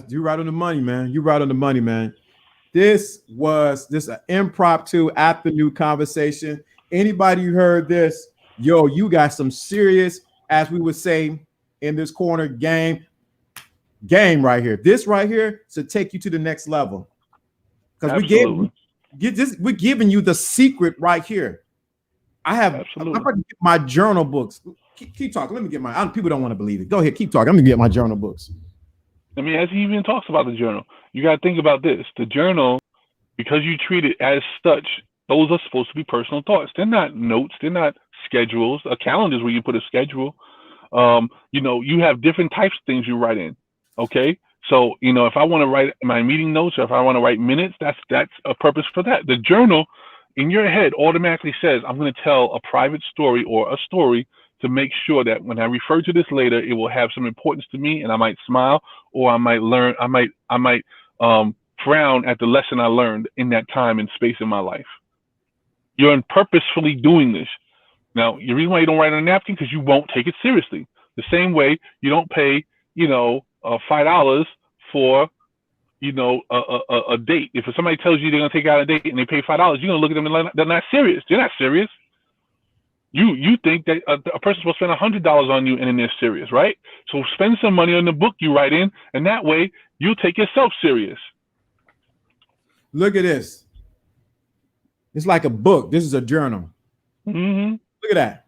You right on the money, man. You right on the money, man. This an impromptu afternoon conversation. Anybody who heard this, yo, you got some serious, as we would say in this corner, game right here. This right here to take you to the next level. Because we're giving you the secret right here. I'm going to get my journal books. Keep talking. Let me get people don't want to believe it. Go ahead, keep talking. I'm going to get my journal books. I mean, as he even talks about the journal, you got to think about this. The journal, because you treat it as such, those are supposed to be personal thoughts. They're not notes. They're not schedules. A calendar is where you put a schedule. You have different types of things you write in. Okay. So, if I want to write my meeting notes or if I want to write minutes, that's a purpose for that. The journal in your head automatically says, I'm going to tell a private story or a story to make sure that when I refer to this later, it will have some importance to me, and I might smile, or I might learn, I might frown at the lesson I learned in that time and space in my life. You're purposefully doing this. Now, the reason why you don't write on a napkin because you won't take it seriously. The same way you don't pay, $5 for, a date. If somebody tells you they're gonna take out a date and they pay $5, you're gonna look at them and like, they're not serious. They're not serious. You think that a person will spend $100 on you and then they're serious, right? So spend some money on the book you write in, and that way you'll take yourself serious. Look at this. It's like a book. This is a journal. Mm-hmm. Look at that.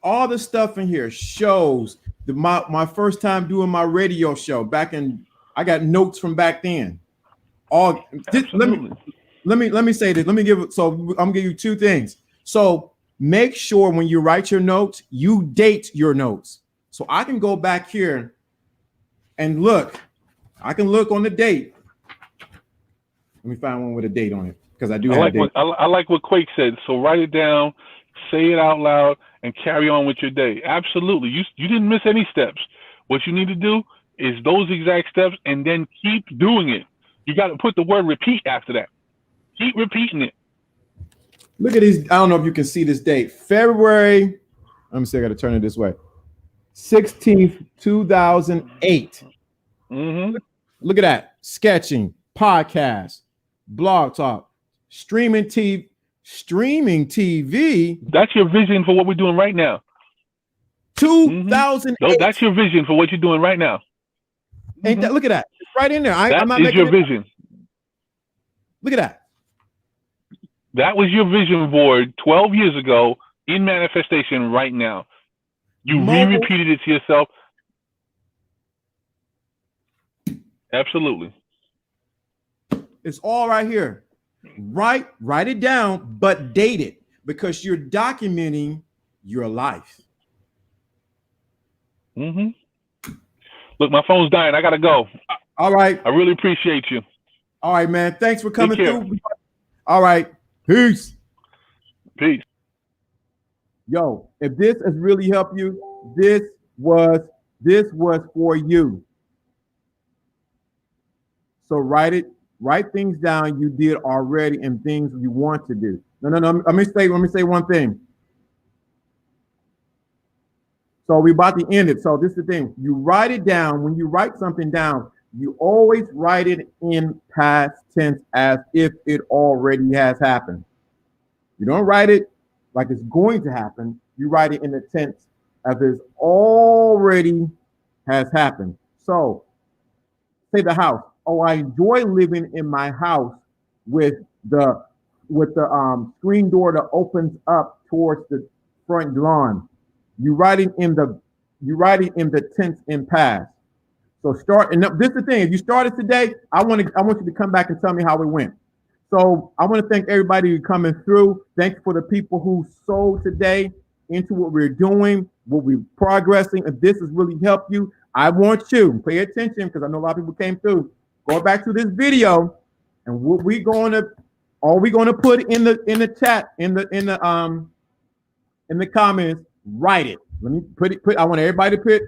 All the stuff in here shows my first time doing my radio show back in. I got notes from back then. Let me say this. I'm gonna give you two things. So make sure when you write your notes, you date your notes. So I can go back here and look. I can look on the date. Let me find one with a date on it because I do have a date. I like what Quake said. So write it down, say it out loud, and carry on with your day. Absolutely. You didn't miss any steps. What you need to do is those exact steps and then keep doing it. You got to put the word repeat after that. Keep repeating it. Look at these. I don't know if you can see this date. February. Let me see. I got to turn it this way. 16th, 2008. Mm-hmm. Look at that. Sketching, podcast, blog talk, streaming TV. That's your vision for what we're doing right now. 2008. Mm-hmm. No, that's your vision for what you're doing right now. Ain't that? Look at that. It's right in there. I'm not That is making your it. vision. Look at that. That was your vision board 12 years ago in manifestation right now. You re-repeated it to yourself. Absolutely. It's all right here. Write it down, but date it, because you're documenting your life. Look, my phone's dying. I gotta go. All right. I really appreciate you. All right, man. Thanks for coming Take care. through. All right. Peace. Peace. Yo, if this has really helped you, this was for you. So write things down you did already and things you want to do. No. Let me say one thing. So we're about to end it. So this is the thing. You write it down. When you write something down, you always write it in past tense as if it already has happened. You don't write it like it's going to happen. You write it in the tense as it already has happened. So say the house. Oh, I enjoy living in my house with the screen door that opens up towards the front lawn. You write it in the tense in past. So start, and this is the thing. If you started today, I want you to come back and tell me how it went. So I want to thank everybody who's coming through. Thank you for the people who sold today into what we're doing, what we're progressing. If this has really helped you, I want you to pay attention, because I know a lot of people came through. Go back to this video, and what are we going to put in the chat, in the comments? Write it. Let me put. I want everybody to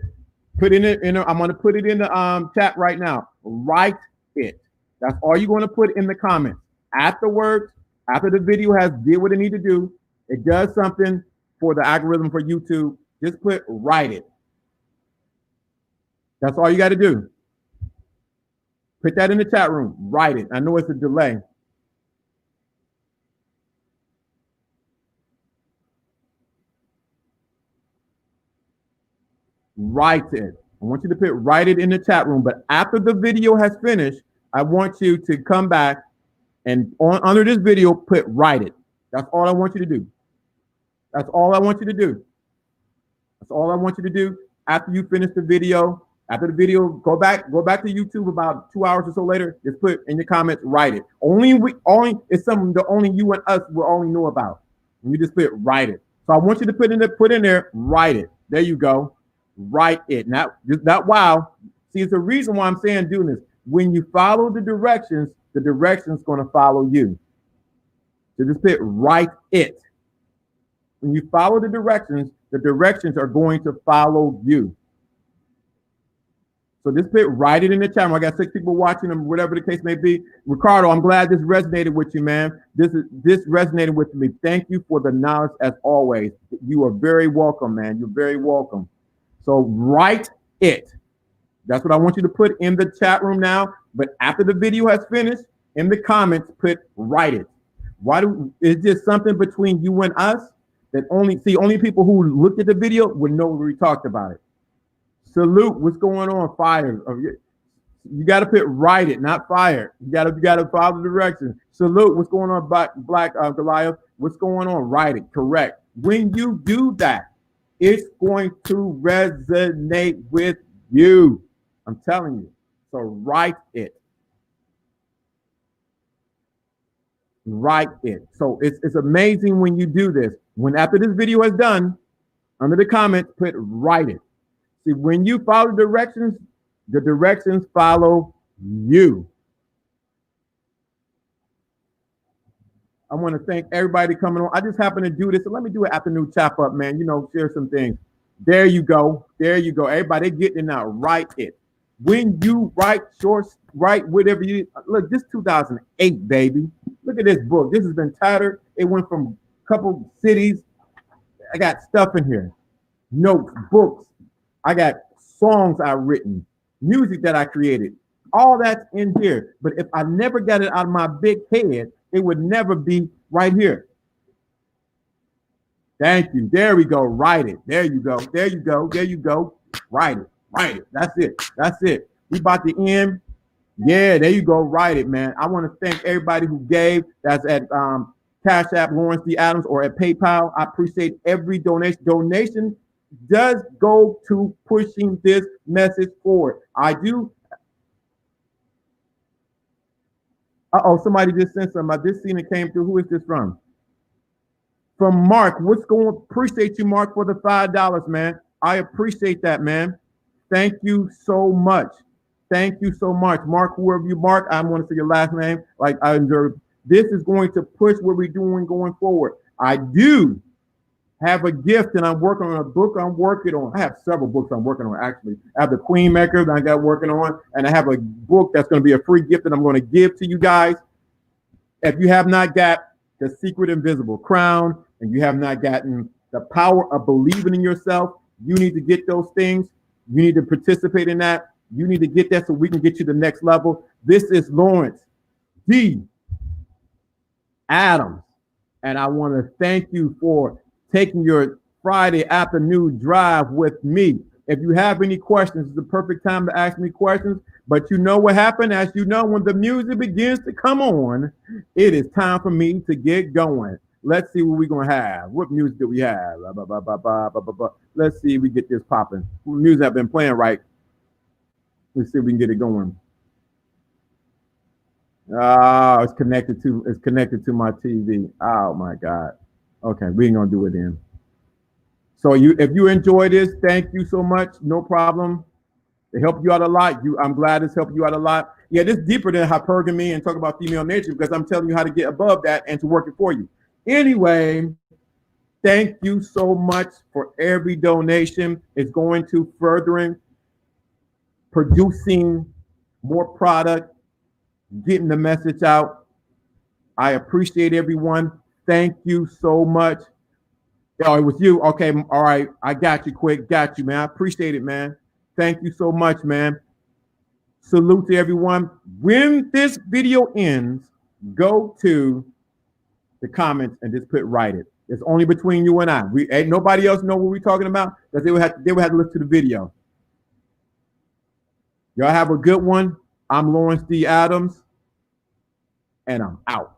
put in it. I'm going to put it in the chat right now. Write it. That's all you're going to put in the comments. Afterwards, after the video has did what it need to do, it does something for the algorithm for YouTube. Just put write it. That's all you got to do. Put that in the chat room. Write it. I know it's a delay. Write it. I want you to write it in the chat room. But after the video has finished, I want you to come back and under this video, put write it. That's all I want you to do. That's all I want you to do. That's all I want you to do. After you finish the video, go back to YouTube about 2 hours or so later. Just put in your comments, write it. Only it's something that only you and us will only know about. And you just put write it. So I want you to put in there, write it. There you go. Write it. Not wow. See, it's a reason why I'm saying do this. When you follow the directions going to follow you. So just put write it. When you follow the directions are going to follow you. So just write it in the chat room. I got 6 people watching them, whatever the case may be. Ricardo, I'm glad this resonated with you, man. This resonated with me. Thank you for the knowledge as always. You are very welcome, man. You're very welcome. So write it. That's what I want you to put in the chat room now. But after the video has finished, in the comments, put write it. It's just something between you and us that only people who looked at the video would know we talked about it. Salute, what's going on? Fire. You got to put write it, not fire. You got to follow the directions. Salute, what's going on? Black Goliath, what's going on? Write it. Correct. When you do that, it's going to resonate with you. I'm telling you. So write it. Write it. So it's amazing when you do this. When after this video is done, under the comments, put write it. See, when you follow the directions follow you. I want to thank everybody coming on. I just happened to do this, so let me do an afternoon chop up, man. Share some things. There you go. There you go. Everybody getting it now. Write it. When you write shorts, write whatever you look. This 2008, baby. Look at this book. This has been tattered. It went from a couple cities. I got stuff in here. Notes, books. I got songs I've written, music that I created. All that's in here. But if I never got it out of my big head, it would never be right here. Thank you. There we go. Write it. There you go. There you go. There you go. Write it. Write it. That's it. That's it. We about to end. Yeah, there you go. Write it, man. I want to thank everybody who gave. That's at Cash App, Lawrence D. Adams, or at PayPal. I appreciate every donation. Donation does go to pushing this message forward. I do. Uh-oh, somebody just sent something. I just seen it came through. Who is this from? From Mark. What's going on? Appreciate you, Mark, for the $5, man. I appreciate that, man. Thank you so much. Thank you so much. Mark, whoever you mark, I want to say your last name. Like I observed. This is going to push what we're doing going forward. I do have a gift, and I'm working on a book I'm working on. I have several books I'm working on, actually. I have the Queen Maker that I got working on, and I have a book that's going to be a free gift that I'm going to give to you guys. If you have not got The Secret Invisible Crown, and you have not gotten The Power of Believing in Yourself, you need to get those things. You need to participate in that. You need to get that so we can get you to the next level. This is Lawrence D. Adams, and I want to thank you for taking your Friday afternoon drive with me. If you have any questions, it's the perfect time to ask me questions. But you know what happened? As you know, when the music begins to come on, it is time for me to get going. Let's see what we're going to have. What music do we have? Let's see if we get this popping. Music I've been playing right. Let's see if we can get it going. Oh, it's connected to my TV. Oh my God. Okay, we ain't gonna do it then. So if you enjoy this, thank you so much. No problem. It helped you out a lot. I'm glad it's helped you out a lot. Yeah, this is deeper than hypergamy and talk about female nature because I'm telling you how to get above that and to work it for you. Anyway, thank you so much for every donation. It's going to furthering producing more product, getting the message out. I appreciate everyone. Thank you so much. Oh, it was you. Okay, all right. I got you quick. Got you, man. I appreciate it, man. Thank you so much, man. Salute to everyone. When this video ends, go to the comments and just put write it. It's only between you and I. Ain't nobody else know what we're talking about because they would have to listen to the video. Y'all have a good one. I'm Lawrence D. Adams, and I'm out.